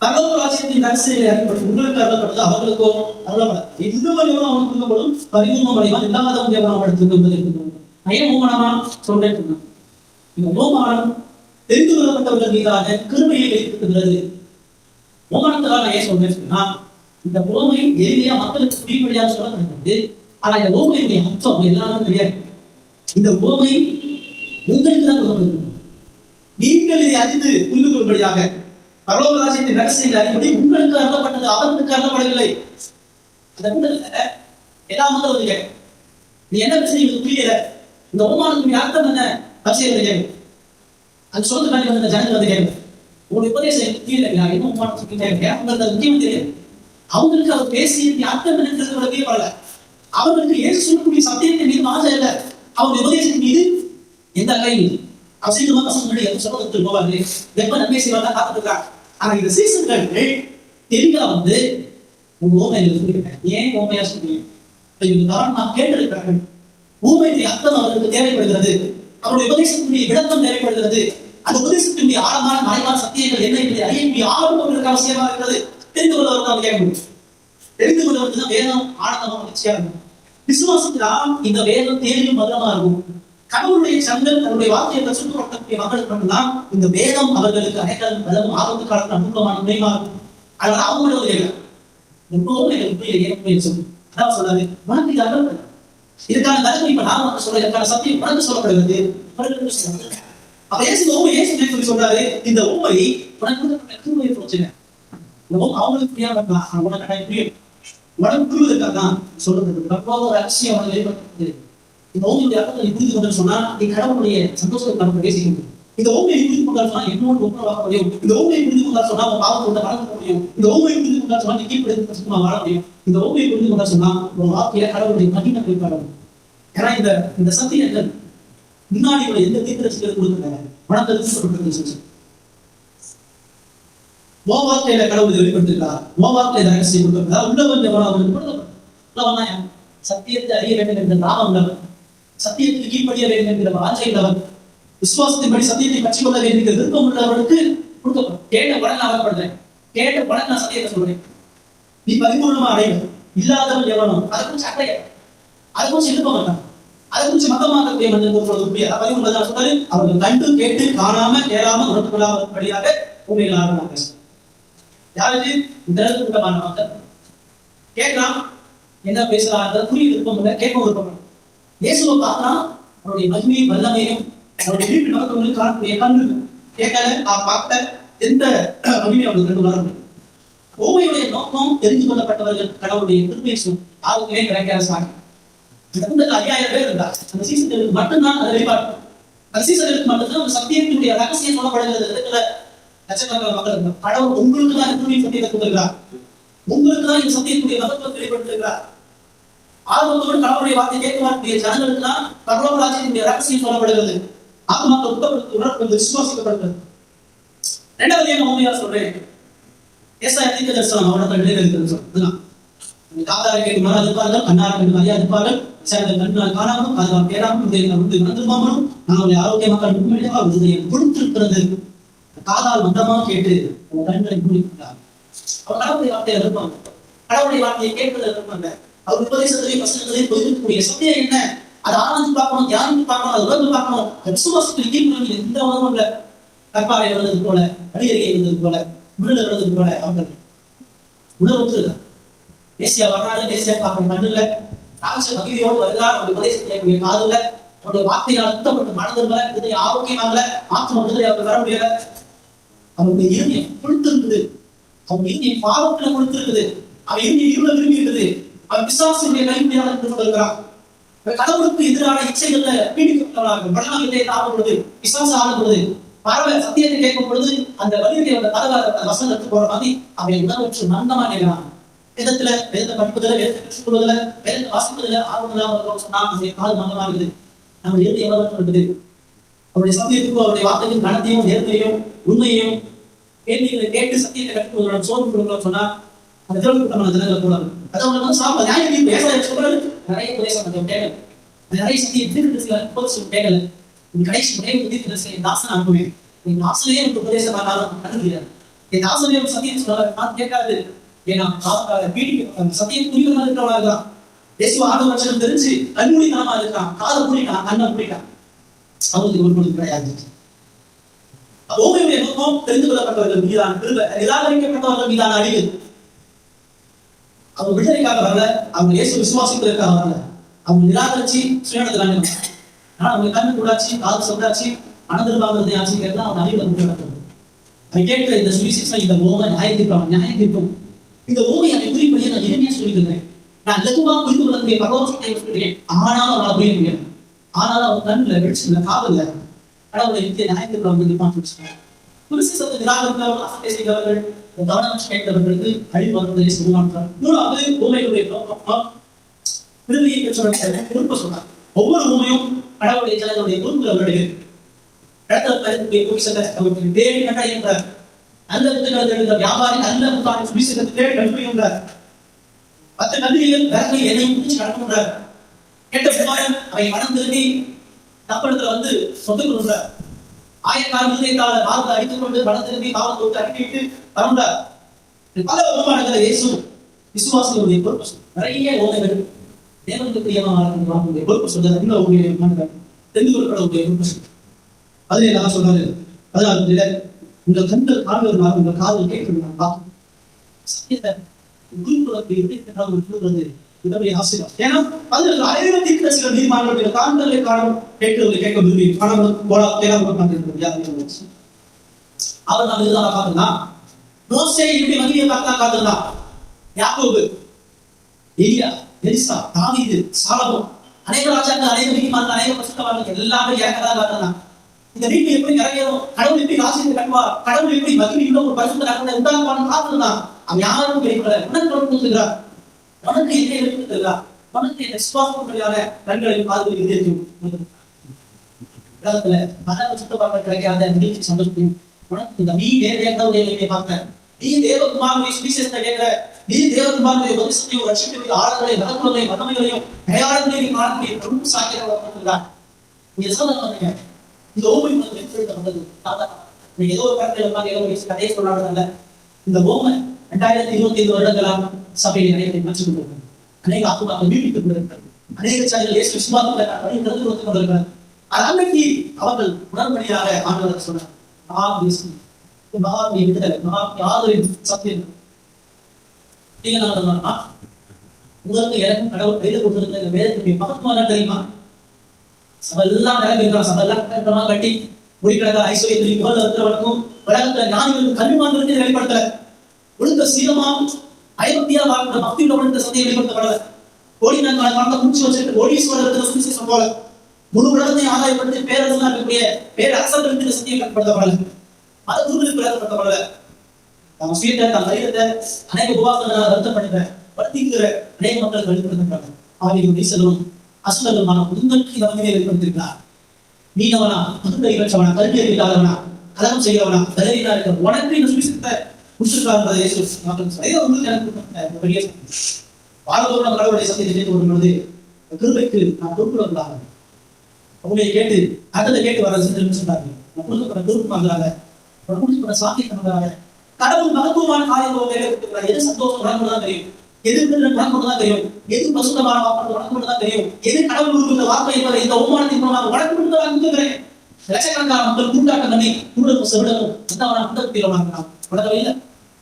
பரலோக ராஜ்யத்தின் ரகசியங்களை அறியப்படும் உங்களுக்கு அருளப்பட்டது, அவர்களுக்கோ அருளப்படாது. இதுவரையும் அவன் கொடுக்கப்படும் பரிபூர்ணம் அடைவான், இல்லாதவன் எவனும் அவனுக்கு ஏன் ஓமானமா சொல்றேன். இந்த ஓமானம் தெரிந்து கொள்ளப்பட்டவர்கள் மீதான கிருபையை வைத்திருக்கிறது. ஓமானத்தினால் நான் ஏன் சொல்றேன் சொன்னா, இந்த ஓமை எளிமையா மக்களுக்கு புரியும்படியாக சொல்லப்படுகிறது. ஆனா இந்த ஓமையுடைய அர்த்தம் எல்லாரும் தெரியாது. இந்த ஓமை உங்களுக்கு தான் சொல்லப்படுகிறது. நீங்கள் இதை அறிந்து புரிந்து கொள்ளும்படியாக பரலோக ராஜ்யத்தின் ரகசியங்களை அறிவுரை உங்களுக்கு அருளப்பட்டது, அவர்களுக்கு அருளப்படவில்லை. அந்த கூட்டத்துல எல்லா மக்களும் வந்து கேட்கும், நீ என்ன பிரச்சனை புரியல, இந்த ஓமானத்துடைய அர்த்தம் என்ன பரிசீலனை கேட்கும். அது சொல்றதுக்காண்டி வந்து ஜனங்கள் வந்து கேட்கும், உங்களுடைய உபதேசம் புரியல, என்ன ஓமானத்துக்கு கேட்க அவங்களுக்கு அது முக்கியம் தெரியாது. அவங்களுக்கு அவர் பேசிய அர்த்தம் என்னன்றது தெரியப்படல. அவர்களுக்கு ஏசு சொல்லக்கூடிய சத்தியத்தின் மீது ஆசை இல்லை, அவங்க உபதேசத்தின் மீது எந்த அகையும் அவசியமா பசங்க எதுவும் சொல்றதுக்கு போவாரு, எப்ப நன்மை செய்வாங்க காத்துட்டு இருக்காங்க. ஆனா இந்த சீசன்கள் தெளிவா வந்து உங்க ஓமையில சொல்லிருக்கேன். ஏன் ஓமையா சொல்றீங்க? நான் கேட்டிருக்கிறார்கள். ஊமையுடைய அர்த்தம் அவர்களுக்கு தேவைப்படுகிறது, அவருடைய உபதேசத்தினுடைய விளக்கம் தேவைப்படுகிறது. அந்த உபதேசத்தினுடைய ஆழமான மறைவான சத்தியங்கள் என்ன என்பதை அறியக்கூடிய ஆர்வம் அவர்களுக்கு அவசியமா இருக்கிறது. தெரிந்து கொள்ளவர்கள் அவங்க கேட்க முடியும். தெரிந்து கொள்ளவர்கள் தான் வேதம் ஆழமா மகிழ்ச்சியா இருக்கும். விசுவாசத்தினால் இந்த வேதம் தேவையும் மதுரமா இருக்கும். கடவுளுடைய சங்கல் தன்னுடைய வார்த்தையை சுற்றுப்படக்கூடிய மக்களுக்கு மட்டும்தான் இந்த வேதம் அவர்களுக்கு அடைக்கலம் பலம் ஆபத்து காலத்தில் அனுகூலமான முறைமா இருக்கும். அதனால அவங்களோட அதான் சொல்லாது உனக்கு இது அகல் இதுக்கான தர்மம் இப்ப நான் வந்து சொல்ல இதுக்கான சத்தியம் உனக்கு சொல்லப்படுகிறது. அப்ப ஏசு சொல்றாரு இந்த உண்மை உனக்கு பிரச்சனை அவங்களுக்கு புரியாம உனக்கு புரியும் உடம்பு புரிவதற்காக தான் சொல்றது. ரகசியம் அவனை வெளிப்படுத்துறது. இந்த ஓமையுடைய அர்த்தத்தை நீ புரிந்து கொண்டு சொன்னா நீ கடவுளுடைய சந்தோஷத்துக்கான பேசிக்கணும். இந்த ஓமையை புரிந்து கொண்டா சொன்னா என்னோடு ஒப்புரவாக முடியும். இந்த ஓமையை புரிந்து கொண்டா சொன்னா உன் பாவத்தை கொண்டு வளர்க்க முடியும். இந்த ஓமையை புரிந்து கொண்டா சொன்னா நீ கீழ்ப்படுத்த சும்மா வாழ முடியும். இந்த ஓமையை புரிந்து கொண்டா சொன்னா உன் வாழ்க்கையில கடவுளுடைய மகிமை வெளிப்பாடும். ஏன்னா இந்த சத்தியங்கள் முன்னாடி எந்த தீர்க்கதரிசிகளுக்கு கொடுக்கல வணக்கத்துக்கு சொல்லப்பட்டிருக்கு. மோ வார்த்தையில கடவுள் வெளிப்படுத்திருக்கார். மோ வார்த்தையில ரகசியம் கொடுத்திருக்கார். உள்ளவன் எவனோ அவனுக்கு கொடுக்கப்படும். சத்தியத்தை அறிய வேண்டும் என்ற நாமம் உள்ளவன், சத்தியத்துக்கு கீழ்ப்படிய வேண்டும் என்கிற வாஞ்சை உள்ளவன், விசுவாசத்தின்படி சத்தியத்தை பற்றி கொள்ள வேண்டும் என்கிற விருப்பம் உள்ளவர்களுக்கு கொடுக்கப்படும். கேட்ட பலன் நான் அவப்படுறேன், கேட்ட பலன் நான் சத்தியத்தை சொல்றேன். நீ பரிபூர்ணமா அடைவது இல்லாதவன் எவனோ அதை குறிச்சு அடைய அதை குறிச்சு எழுப்ப மாட்டான். அதை குறிச்சு மதமாக்கக்கூடிய மனிதர்கள் சொல்றாரு. அவர்கள் கண்டு கேட்டு காணாம கேளாம உணர்ந்து கொள்ளாதபடியாக உண்மைகளாக யாருக்கு கூட்டமான மக்கள் கேட்கலாம், என்ன பேசுறாங்க புரிய விருப்பம் இல்லை, கேட்க விருப்பம் இல்லை. இயேசுவை பார்த்தா அவருடைய மகிமையும் வல்லமையும் அவருடைய வீட்டு நடக்கவங்களுக்கு காணக்கூடிய கண்ணு கேட்கல பார்த்த எந்த மகிமையும் அவங்களுக்கு கண்டு வர முடியும். ஓமையுடைய நோக்கம் தெரிந்து கொள்ளப்பட்டவர்கள் கடவுளுடைய திருப்பை யாருக்குமே கிடைக்காத சாமி. 5000 பேர் இருந்தார். அந்த சீசர்களுக்கு மட்டும்தான் அதை வெளிப்பாடு. அந்த சீசர்களுக்கு மட்டும்தான் ஒரு சத்தியத்தினுடைய ரகசியம் சொல்லப்படுகிறது. லட்சக்கணக்கான மக்கள் இருந்தார். கடவுள் உங்களுக்கு தான் சத்தியத்தை கொடுத்திருக்கிறார், உங்களுக்கு தான் இந்த சத்தியத்துடைய மகத்துவத்தை வெளிப்படுத்திருக்கிறார். ஆர்வத்தோடு கடவுளுடைய வார்த்தை கேட்கக்கூடிய ஜனங்களுக்கு தான் கடவுள் ராஜ்யத்தினுடைய ரகசியம் சொல்லப்படுகிறது. ஆத்மாக்கள் உணர்வு விசுவாசிக்கப்படுகிறது. இரண்டாவது என்ன உண்மையா சொல்றேன், ஏசாயா தீர்க்கதரிசனம் அவனத்தில் நிறைவேறுகிறது சொல்றதுதான். காதாரை கேட்டு மரம் இருப்பார்கள், கண்ணாரை கேட்டு மரியாதை இருப்பார்கள், கண்ணால் காணாமலும் காதால் கேடாமல் வந்திருப்பாமலும் நம்முடைய ஆரோக்கிய மக்கள் உண்மையாக விருதையை கொடுத்திருக்கிறது. காதால் மந்தமாக கேட்டு கண்களை மூடிக்கிறார். அவர் கடவுளுடைய வார்த்தையை இருப்பாங்க, கடவுளுடைய வார்த்தையை கேட்பதை இருப்பாங்க. அவர் உபதேசத்திலேயே வசனத்திலேயே பொதுக்கக்கூடிய சத்தியம் என்ன அதை ஆனந்து பார்க்கணும், தியானித்து பார்க்கணும், அதை உணர்ந்து பார்க்கணும். விசுவாசத்தில் ஈர்ப்பு எந்த உணவும் இல்லை. கற்பாறை வருவது போல, அடியறிகை வருவது போல, விருது வருவது போல அவர்கள் உணர்வு தேசிய வரலாறு தேசிய பார்க்கணும் கண்ணுல ராட்ச மகிழ்ச்சியோடு வருகிறார். அவருடைய உபதேசத்தை காதுல அவருடைய வார்த்தையால் அர்த்தப்பட்டு மனதில் இதனை ஆரோக்கியமாக ஆத்ம விடுதலை அவர்கள் வர முடியல. அவருடைய இருமையை கொடுத்திருக்குது, அவங்க இருமையை பாவத்துல கொடுத்திருக்குது, அவன் இருமையை இருள விரும்பி இருக்குது, அவன் பிசாசுடைய கைப்பிடியாக இருந்து கொண்டிருக்கிறான். கடவுளுக்கு எதிரான இச்சைகள்ல பீடிக்கப்பட்டவர்களாக மனநிலையை ஆகப்படுது, பிசாசு ஆகப்படுது. பறவை சத்தியத்தை கேட்கும் பொழுது அந்த வலியுடைய அந்த கதவாத வசனத்துக்கு போற மாதிரி அவன் உணர்வு மந்தமா நிலையான். வேதத்துல வேதத்தை படிப்பதில் வேதத்தை கற்றுக்கொள்வதில் வேதத்தை வாசிப்பதில் ஆர்வம் சொன்னா நம்முடைய காது மந்தமா இருக்குது, நம்ம இறுதி எவ்வளவு இருக்குது. அவருடைய சத்தியத்துக்கும் அவருடைய வார்த்தையும் கணத்தையும் நேர்மையும் உண்மையும் கேள்விகளை கேட்டு சத்தியத்தை கற்றுக்கொள்வதோட சோர்வு கொடுக்கலாம் சொன்னா அந்த திறமையான ஜனங்களை கூடாது. அது அவங்க வந்து சாப்பிட நியாயம் பேச சொல்றது நிறைய உபதேசம் கேட்கல, நிறைய சத்தியம் கேட்கல. இந்த கடைசி முறையை தாசன் அனுப்புவேன், என் ஆசிரியே உபதேசம் கண்டுகிறார். என் ஆசிரியர் சத்தியம் சொல்ல நான் கேட்காது. ஏன்னா பீடிக்க சத்தியம் புரிவதாக இருக்கிறவனாக தேசிய ஆர்வம் தெரிஞ்சு கண்மூடித்தனமா இருக்கான், காதை மூடிட்டான், கண்ணை மூடிட்டான். அவங்களுக்கு ஒரு பொழுது கிடையாது. ஓமையுடைய நோக்கம் தெரிந்து கொள்ளப்பட்டவர்கள் மீதான நிராகரிக்கப்பட்டவர்கள் மீதான அழிவு. அவங்க விடுதலைக்காக வரல, அவங்க இயேசு விசுவாசிப்பதற்காக வரல. அவங்க நிராகரிச்சு சுயநலத்துக்காக வந்தாங்க. ஆனா அவங்க கண்ணு கூடாச்சு, காது சொல்றாச்சு, மனதிருபாவது ஆட்சி கேட்டா அவங்க அழிவு வந்து அதை கேட்கிற இந்த சுவிசேஷம் இந்த ஓமை நியாயம் தீர்க்கும். இந்த ஓமையை அதை குறிப்படியே நான் எளிமையா சொல்லியிருந்தேன். நான் லகுவா புரிந்து கொள்ளக்கூடிய பகவத்தை சொல்கிறேன். ஆனாலும் அவனால் புரிய முடியாது. ஆனாலும் அவன் கண்ணுல வெளிச்சல காதல்ல கடவுளை நித்திய நியாயத்திற்கு வந்து நிப்பாட்டு சுவிசேஷத்தை நிராகரித்தவர்கள் செய்தவர்கள் கவனம் கேட்டவர்களுக்கு அழிவு வருவதை சொல்லுவாங்க. மூணாவது ஓமைகளுடைய விருதியை பெற்றவர்கள் விருப்ப சொன்னார். ஒவ்வொரு ஊமையும் கடவுளுடைய ஜனங்களுடைய பொறுப்புகள் அவருடைய தேடி கண்டடைகின்றார். நல்ல புத்தகங்கள் எழுதுகிற வியாபாரி நல்ல புத்தாண்டு சுவிசேஷத்தை தேடி கண்டுபிடிக்கின்றார். 10 நன்றிகள் விரலை எதையும் பிடிச்சு நடக்கின்றார். கேட்ட குமாரன் அவை மனம் திரும்பி தப்படத்துல வந்து சொத்து கொள்கிறார். ஆயக்கார விதைக்கால வாழ்க்கை அடித்துக் கொண்டு மனம் திரும்பி காவல் தொட்டு அடிக்கிட்டு வரந்தார். பல வருமானங்களை இயேசு விசுவாசிகளுடைய பொறுப்பு நிறைய ஓமைகள் தேவனுக்கு பிரியமான பொறுப்பு சொல்றது. தெரிந்து கொள்ளப்படக்கூடிய ஒரு பிரச்சனை. அதுல எல்லாம் சொல்றாரு, அதனால உங்கள் கண்கள் காண்கிறதுனால உங்கள் காதல் கேட்கிறதுனால ஏன்னா அது ஆயிரம் தீர்க்கதரிசிகள் நீதிமான்களுடைய காண்களை காணும் கேட்கிறவர்களை கேட்க விரும்பி அவர் நான் இதுதான் பார்த்துனா மோசே இப்படி மகிமையை பார்த்தா காத்துனா யாக்கோபு, எலியா, எலிசா, தாவீது, சாலமோன், அநேக ராஜாக்கள், அநேக நீதிமான்கள், அநேக பரிசுத்தவான்கள் எல்லாமே இறக்கதான் காட்டுனா இந்த வீட்டை எப்படி இறங்கணும், கடவுள் எப்படி ராசியை கட்டுவார், கடவுள் எப்படி மகிமையுள்ள ஒரு பரிசுத்த நகரத்தை உண்டாக்குவான்னு காத்துனா அவன் யாரும் வெளிப்பட உனக்கு கொடுத்துக்கிறார், உனக்கு என்ன இருக்கிறார், உனக்கு விசுவாசமுடையான கண்களை பார்த்து இருக்கும் உலகத்துல மன சுத்தமாக கிடைக்காத நிகழ்ச்சி சந்தோஷத்தையும் உனக்கு இந்த நீ வேறு பார்க்க நீ தேவகுமாரனுடைய சுவிசேஷத்தை கேட்கிற, நீ தேவகுமாரனுடைய வரிசையும் ரட்சிப்பையும் ஆளுகளை நடக்குவதையும் வல்லமைகளையும் அடையாளங்களையும் காணக்கூடிய பெரும் சாக்கியதான் நீங்க சொல்லுங்க. இந்த ஓமை வந்தது நீங்க ஏதோ ஒரு கருத்தை கதையை சொல்லாடுறதுல இந்த ஓமை 2025 வருடங்களாக சபையை அநேகத்தை மாற்றிக் கொண்டிருக்கிறது. அநேக ஆத்மாக்கள் மீட்பித்துக் கொண்டிருக்கிறது. அநேக சாய்கள் இயேசு விசுவாசத்தை கொண்டிருக்கிறார். அன்னைக்கு அவர்கள் உடன்படியாக ஆண்டவர் சொன்னார், சத்தியம் உங்களுக்கு எனக்கும் கடவுள் கைது கொடுத்திருக்கிற வேதத்துக்கு மகத்துவம் தெரியுமா? சபெல்லாம் நிரம்பியிருக்கிறார். சபெல்லாம் கட்டி முடிக்கிடக்க ஐஸ்வர்யத்திற்கு புகழ் இருக்கிறவனுக்கும் உலகத்துல ஞானிகளுக்கு கல்விமான்களுக்கு வெளிப்படுத்தல. ஒழுங்க சீரமாம் ஐபக்தியா வாழ்க்கை பக்தியுள்ள ஒழுங்க சந்தையை வெளிப்படுத்தப்படல. கோடிநாள் வாழ்க்கை முடிச்சு வச்சுட்டு கோடீஸ்வரர் சுவிசேஷம் போல முழு உலகத்தை ஆதாயப்படுத்தி பேரரசா இருக்கக்கூடிய பேரரசர்களுக்கு சத்தியம் கட்டப்படுத்தப்படல. மத குருக்களுக்கு விளக்கப்படப்படல. நம்ம சுயத்தை தன் தைரியத்தை அநேக உபவாசங்களால் வருத்தப்படுகிற வர்த்திக்கிற அநேக மக்கள் வெளிப்படுத்துகிறாங்க. ஆகியோரை செல்லும் அசுரமான உங்களுக்கு இந்த வகையை வெளிப்படுத்திருக்கிறார். மீனவனா, பகுதியை பெற்றவனா, கல்வி அறிவில்லாதவனா, கலகம் செய்கிறவனா, தைரியனா இருக்கிற உனக்கு இந்த சுவிசேஷத்தை குடிச்சிருக்காங்க. வாழ்வதோடு நம்ம கடவுளுடைய சத்தியத்தை கேட்டு வரும் பொழுது கிருபைக்கு நான் பொறுப்புள்ளவர்களாக உங்களை கேட்டு அடுத்த கேட்டு வர சொன்னாங்க. பொறுப்பு வந்தாங்க, குடிச்சு சாத்தியம் வந்தாங்க. கடவுள் மகத்துவமான காரியங்கள் எது சந்தோஷம் உனக்கு தான் தெரியும், எது உனக்கு தான் தெரியும், எது பசுத்தமான வாக்கு உனக்கு தான் தெரியும், எது கடவுள் கொடுக்கிற வார்த்தை என்பதை இந்த அவமானத்தின் மூலமாக உனக்கு கொடுக்கிறேன். லட்சக்கணக்கான மக்கள் கூட்டாட்டம் பண்ணி கூடுதல் விடவும் எந்தவனா குண்டத்தில் உலகவே இல்லை.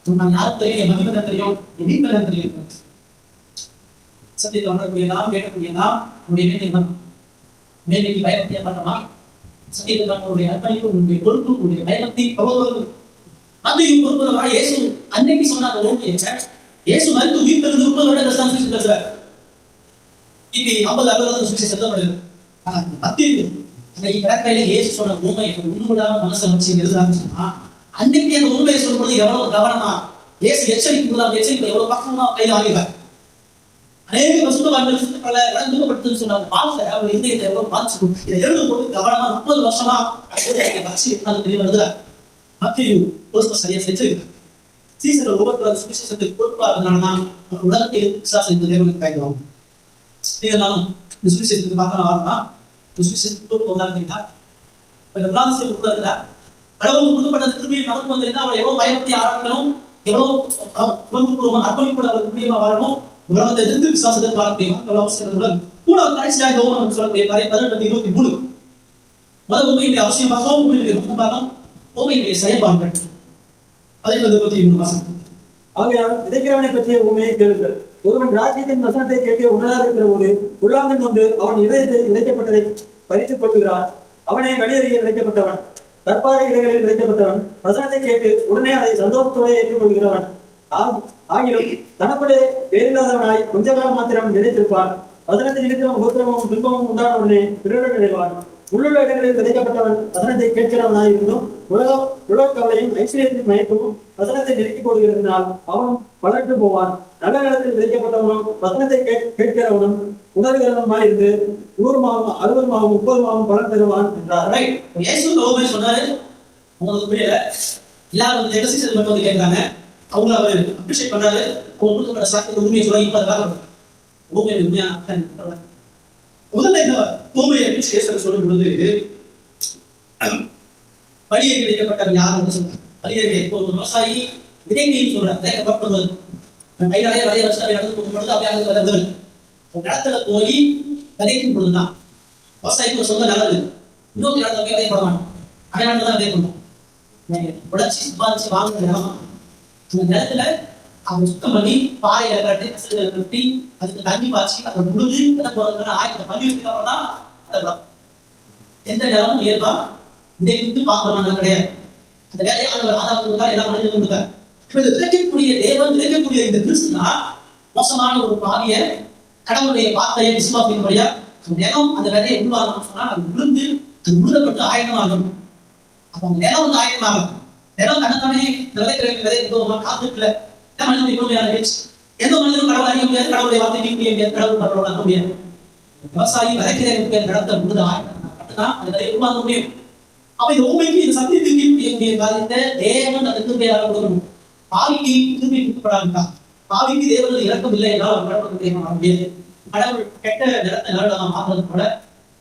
நான் யாருக்கு தெரியும், என் மகிழ்ச்சி தெரியும், என் வீட்டில் தெரியும். சத்தியத்தை உணரக்கூடிய நாம், கேட்கக்கூடிய நாம், உடைய வேண்டிய மேலைக்கு பயபக்தியா பண்ணமா? சத்தியத்துடைய அர்ப்பணிப்பு, உன்னுடைய பொறுப்பு, உன்னுடைய பயபக்தி அதையும் பொறுப்பதாக இயேசு அன்னைக்கு சொன்னாங்க. இயேசு மருத்துவ உயிர்த்தெழுந்து 30 வருட கஷ்டம் பேசுறாரு. இது 50-60 சுவிசேஷம் செல்லப்படுது. கடற்கையில இயேசு சொன்ன உண்மை உண்மையாக மனசை வச்சு எழுதுறாங்க சொன்னா அன்னைக்கு அந்த உண்மையை சொல்றது எவ்வளவு கவனமா இயேசு எச்சரிப்பு எவ்வளவு பக்கமா கையில் ஆகிறார். அநேக பசுத்தவான்கள் இழந்துபடுத்துன்னு சொன்னாங்க. பாவத்தை அவர் இதயத்தை எவ்வளவு பாதிச்சிருக்கும். இதை எழுதும் போது கவனமா 30 வருஷமா வச்சு தெரிய வருகிறார். சரியா செஞ்சிருக்கார். சீசர்கள் ஒவ்வொரு சுவிசேஷத்துக்கு பொறுப்பாகிறதுனாலதான் உலகத்தில் விசுவாசம் இந்த தேவனுக்கு கைதுவாங்க. இதனாலும் இந்த சுவிசேஷத்துக்கு பார்க்க வரணும்னா சுவிசேஷத்துக்கு பொறுப்பு வந்தாங்கன்னா கடவுள் கொடுக்கப்பட்ட திரும்பியை நடந்து வந்திருந்தா அவள் எவ்வளவு பயப்படி ஆரம்பிக்கணும், எவ்வளவு அர்ப்பணிப்போட முடியுமா வரணும், உலகத்தை எதிர்த்து விசுவாசத்தை பார்க்க முடியுமா எவ்வளவு அவசியம் கூட கடைசியாக சொல்லக்கூடிய காரியம் 18-23 முதல் உண்மையுடைய அவசியமாகவும் உண்மையுடைய செயல்பாடுகள் அதை ஆகையால் விதைக்கிறவனை பற்றிய உண்மையை கேளுங்கள். ஒருவன் ராஜ்யத்தின் வசனத்தை கேட்க உணராக இருக்கிற போது உள்ளாங்கன் கொண்டு அவன் இதயத்தை விதைக்கப்பட்டதை பறித்துக் கொள்கிறான். அவனை வெளியறிய விதைக்கப்பட்டவன், கற்பாறை இலைகளில் விதைக்கப்பட்டவன், வசனத்தை கேட்டு உடனே அதை சந்தோஷத்தோடு ஏற்றுக்கொள்கிறவன் ஆகிலும் தனக்குள்ளே வேறில்லாதவனாய் கொஞ்ச காலம் மாத்திரம் நினைத்திருப்பான். வசனத்தை நிறுத்தம் உபத்திரமும் துன்பமும் உண்டான உடனே பிறருடன் நினைவான். உள்ளுள்ள இடங்களில் விதைக்கப்பட்டவன் வசனத்தை கேட்கிறவனாய் இருந்தும் உலக கவலையும் ஐஸ்வர்யத்தின் மயக்கமும் வசனத்தை நெருக்கி போடுகிறதுனால் அவனும் வளர்ந்து போவான். நல்ல நிலத்தில் விதைக்கப்பட்டவனும் வசனத்தை கேட்கிறவனும் உணர்கிறவனுமாய் இருந்து 100 மாவும் 60 மாவும் 30 மாவும் பலன் பெறுவான் என்றார். சொன்னாரு. உங்களுக்கு புரியல, எல்லாரும் எக்ஸசைஸ் மட்டும் கேட்கிறாங்க. அவங்க அவர் அப்ரிஷியேட் பண்றாரு. கொடுக்கப்பட்ட சாத்தியத்தை உண்மையை சொல்ல இப்ப உண்மையா முதல்ல இந்த பூமியை சொல்லும் பொழுது பலியை கிடைக்கப்பட்டவன் யாருன்னு சொல்றாங்க. பலியை ஒரு விவசாயி விதைமைன்னு சொல்றாங்க. தேக்கப்படுவது கையாலே வரைய வச்சு நடந்து போகும்பொழுது அப்படியாக இடத்துல போய் விதைக்கும் பொழுதுதான் விவசாயிக்கு ஒரு சொந்த நல்லது, இன்னொரு இடத்துல போய் விதைய போட மாட்டோம், அடையாளம் தான் விதைய பண்ணுவோம். உழைச்சி சம்பாதிச்சு வாங்குற நிலம், அந்த நிலத்துல அவங்க சுத்தம் பண்ணி பாறையில கட்டி அதுக்கு தண்ணி பாய்ச்சி அதை முழுது என்ன போறதுன்னா ஆயிரத்தை பதிவுக்கு அப்புறம் தான் அதை எந்த நிலமும் இயல்பா இதை விட்டு பார்க்கணும் கிடையாது. அந்த வேலையை ஆதாரத்துக்கு எல்லா மனிதர்களும் இருக்காங்க. இப்ப இந்த விதைக்கக்கூடிய தேவன் விதைக்கக்கூடிய இந்த கிறிஸ்துனா மோசமான ஒரு பாவிய கடவுளுடைய வார்த்தையை விசுவாசிக்கும்படியா நிலம் அந்த விதையை உருவாகணும்னு சொன்னா அது விழுந்து அது உழுதப்பட்டு ஆயனமாகும். அப்ப அவங்க நிலம் வந்து ஆயனமாகும். நிலம் தனத்தானே விதை காத்துக்கல மனிதனுடைய உண்மையான பேச்சு. எந்த மனிதனும் கடவுள் அறிய முடியாது, கடவுளுடைய வார்த்தை நீக்க முடியாது, கடவுள் கடவுள் அறிய முடியாது. விவசாயி விதைக்கிற நடத்த முழுது ஆயனம்தான் அந்த விதையை உருவாக்க முடியும். அப்ப இந்த உண்மைக்கு இந்த சத்தியத்துக்கு இருக்கக்கூடிய காரியத்தை தேவன் அந்த கிருபையாக கொடுக்கணும். பாவிக்கு கிருபை கொடுக்கப்படாதுதான். பாவிக்கு தேவனுடைய இறக்கம் இல்லை என்றால் கடவுளுக்கு தேவன் வர முடியாது. கடவுள் கெட்ட நிலத்தை நல்லதாக மாற்றுறது போல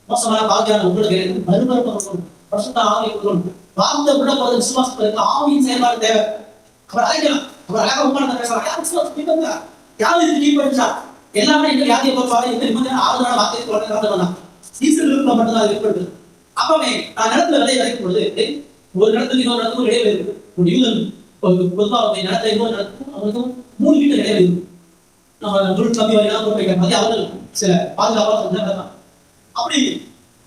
மோசமான பாவியான உங்களுக்கு மறுமருப்பம் கொடுக்கணும், பரிசுத்த ஆவியை கொடுக்கணும். வார்த்தை உள்ள போது விசுவாசத்திற்கு ஆவியின் செயல்பாடு தேவை. அவர் அழைக்கலாம், அவர் அழகாக உட்கார்ந்து பேசலாம். யார் விசுவாசம் யாரும் இது கீழ்படிச்சா எல்லாமே இந்த வியாதியை பொறுப்பாக இந்த நிமிடம் ஆறுதலான வார்த்தையை தொடர்ந்து சீசர்களுக்கு மட்டும்தான் அது ஏற்படுது. அப்பவே நான் நிலத்துல விதையை விதைக்கும் பொழுது ஒரு நிலத்துக்கு இன்னொரு இடத்துக்கும் இடையில இருக்கு. ஒரு யூதன் பொதுவாக நிலத்தை இன்னொரு இடத்துக்கும் அவருக்கும் 3 வீட்டு இடையில இருக்கு. நம்ம கம்மி வரையெல்லாம் போட்டு மாதிரி அவர்கள் சில பாதுகாப்பாக அப்படி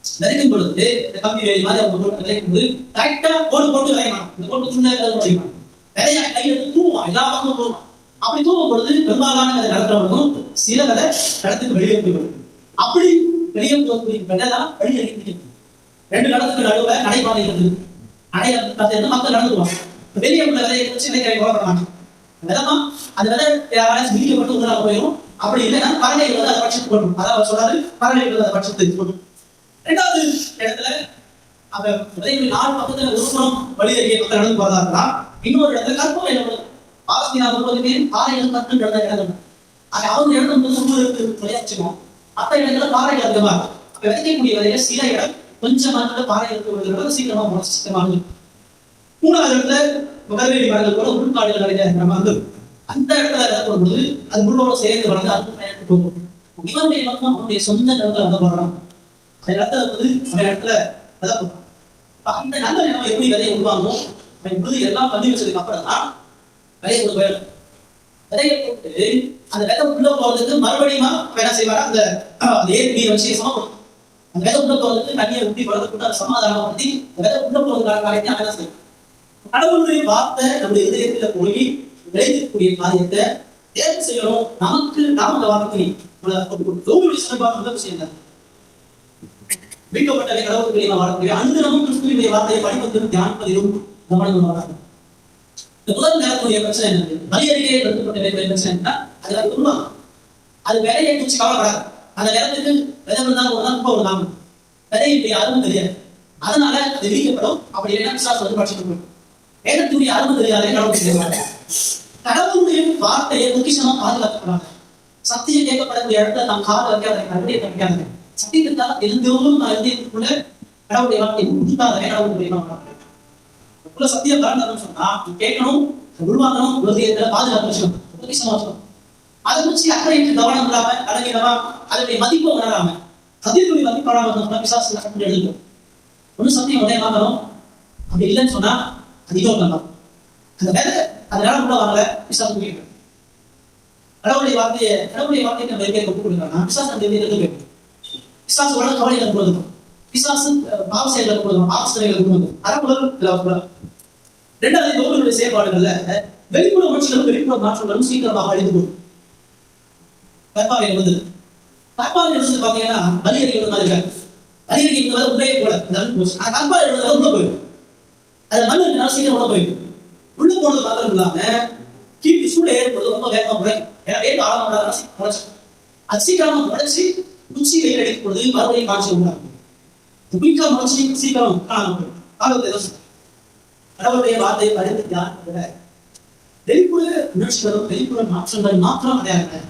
விதைக்கும் பொழுது இந்த கம்பி வேலி மாதிரி அவங்க போட்டு விதைக்கும் போது கரெக்டா போட்டு விதைக்கணும். இந்த போட்டு துணியாக விதையா கையில தூவும், எல்லா பக்கமும் தூவும். அப்படி தூவும் பொழுது பெரும்பாலான கதை நடக்கிறவங்களும் சில கதை இடத்துக்கு வெளியே போய்விடும். அப்படி வெளியே போகக்கூடிய கதைதான் வெளியே அறிவிக்கிறது. 2 கடத்துக்கு நடுவில் நடைபாதை இருக்குது. மக்கள் நடந்துருவாங்க. வெளியே உள்ள விதையை வச்சு விதைக்கரை போடப்பட மாட்டோம். விதமா அந்த விதை யாராச்சும் மிதிக்கப்பட்டு உள்ள போயிடும். அப்படி இல்லைன்னா பறவைகள் வந்து அதை பட்சத்துக்கு போடணும். அதாவது சொல்றாரு பறவைகள் வந்து அதை பட்சத்துக்கு போடணும். 2வது இடத்துல அந்த விதைகளின் 4 பக்கத்துல ஒரு புறம் வழி அறிக்கை மக்கள் நடந்து போறதா இருந்தா, இன்னொரு இடத்துல கற்பம் என்ன பாலஸ்தீனா 30 பேர் பாறைகள் கற்று நடந்த இடம். அது அவங்க இடம் வந்து விளையாச்சுவோம். மற்ற இடத்துல பாறைகள் அதிகமா விதைக்கக்கூடிய விதையில சில இடம் கொஞ்சம் பாறை இருக்கிறது சீக்கிரமா முளைச்சிமானது. 3வது இடத்துல கருவேலி மரங்கள் கூட உள்காடுகள் நிறைய வந்து அந்த இடத்துல இறக்கும்போது அது முள்ளோட சேர்ந்து வளர்ந்து அது பயணிட்டு போகும். இவனுடைய நோக்கம் அவனுடைய சொந்த நிலத்துல வந்து வரணும். அந்த இடத்துல வந்து அந்த இடத்துல விதை அந்த நல்ல நிலம் எப்படி விதையை உருவாகும் எல்லாம் பண்ணி வச்சதுக்கு அப்புறம் தான் விதையை கொண்டு போயிடும். விதையை போட்டு அந்த விதை உள்ள போறதுக்கு மறுபடியும் என்ன செய்வாரா அந்த ஏற்பி வச்சு சமம் அந்த விதை உள்ள போறதுக்கு தண்ணியை ஊற்றி வளர்த்து அதை சமாதானப்படுத்தி விதை உள்ள போறதுக்கான காரியத்தை அவன் என்ன செய்யும். கடவுளுடைய வார்த்தை நம்முடைய இதயத்துல போய் விளைவிக்கக்கூடிய காரியத்தை தேர்வு செய்யணும். நமக்கு நாம அந்த வார்த்தை விஷயம் மீட்கப்பட்டவை கடவுளுடைய வார்த்தை அனுதினமும் கிறிஸ்துவினுடைய வார்த்தையை படிப்பதிலும் தியானிப்பதிலும் கவனம் வராது. இந்த முதல் நேரத்துடைய பிரச்சனை என்னது? பலியறிக்கையை நடத்தப்பட்ட பிரச்சனை அது உருவாங்க. அது விலையை குறிச்சு கவலைப்படாது. அந்த நேரத்துக்கு விதை இருந்தாலும் ஒரு நாள் ஒரு நாள் விதையுடைய அருமை தெரியாது. அதனால அது விதிக்கப்படும். அப்படி இல்லைன்னா விசுவாசம் வந்து படிச்சுட்டு போயிடும். வேதத்துடைய அருமை தெரியாத கடவுள் செய்வாங்க. கடவுளுடைய வார்த்தையை முக்கியமா பாதுகாக்கப்படுறாங்க. சத்தியம் கேட்கப்படக்கூடிய இடத்துல நாம் காது வைக்காத கடவுளை வைக்காத சத்தியத்தால் எழுந்தோறும் நான் எழுதியதுக்குள்ள கடவுளுடைய வார்த்தை முட்டாத கடவுளுடைய சத்தியம் காரணம் சொன்னா கேட்கணும், உருவாக்கணும், உலகத்தை பாதுகாப்பு பொக்கிஷமா சொல்லணும். அதை குறிச்சு அக்கறைக்கு கவனம் இல்லாம கலங்கிடமா அதனுடைய மதிப்பு உணராம சத்தியத்துடைய மதிப்பாடாம விசாசம் எழுதும். ஒன்னும் சத்தியம் உடைய வாங்கணும். அப்படி இல்லைன்னு சொன்னா அதிகம் பண்ணலாம். அந்த வேலை அதனால உள்ள வாங்கல விசாசம் கேட்கும். கடவுளுடைய வார்த்தையை நம்ம எங்கே ஒப்பு கொடுக்கணும். விசாசம் கேட்கும். விசாசம் உடனே கவலைகளை கொடுக்கணும். விசாசம் பாவ செயல்களை கொடுக்கணும். பாவ செயல்களை கொடுக்கணும். அறப்புலர் 2வது நோய்களுடைய செயல்பாடுகள்ல வெளிப்புற உணர்ச்சிகளும் வெளிப்புற மாற்றங்களும் சீக்கிரமாக அழிந்து போகும். கற்பாவை வந்து பாத்தீங்கன்னா பலியறிக்கை மாதிரி இருக்காது. பலியறிக்கை உள்ளே போல கற்பாவை உள்ள போயிடும். அது மண்ணு சீக்கிரம் உள்ள போயிடும். உள்ள போனது மாத்திரம் இல்லாம கீழ் சூழல் ஏற்படுறது ரொம்ப வேகமா முளைக்கும். ஏன்னா வேக ஆழமாக முளைச்சு அது சீக்கிரமா முளைச்சு குச்சி வெயில் அடிக்கும் பொழுது மறுபடியும் காட்சி உண்டாகும். குயிக்கா முளைச்சி சீக்கிரம் காணாம போயிடும். ஆகவே கடவுளுடைய வார்த்தையை படித்து தியானிப்பதை விட வெளிப்புற உணர்ச்சிகளும் வெளிப்புற மாற்றங்கள் மாத்திரம் அடையாள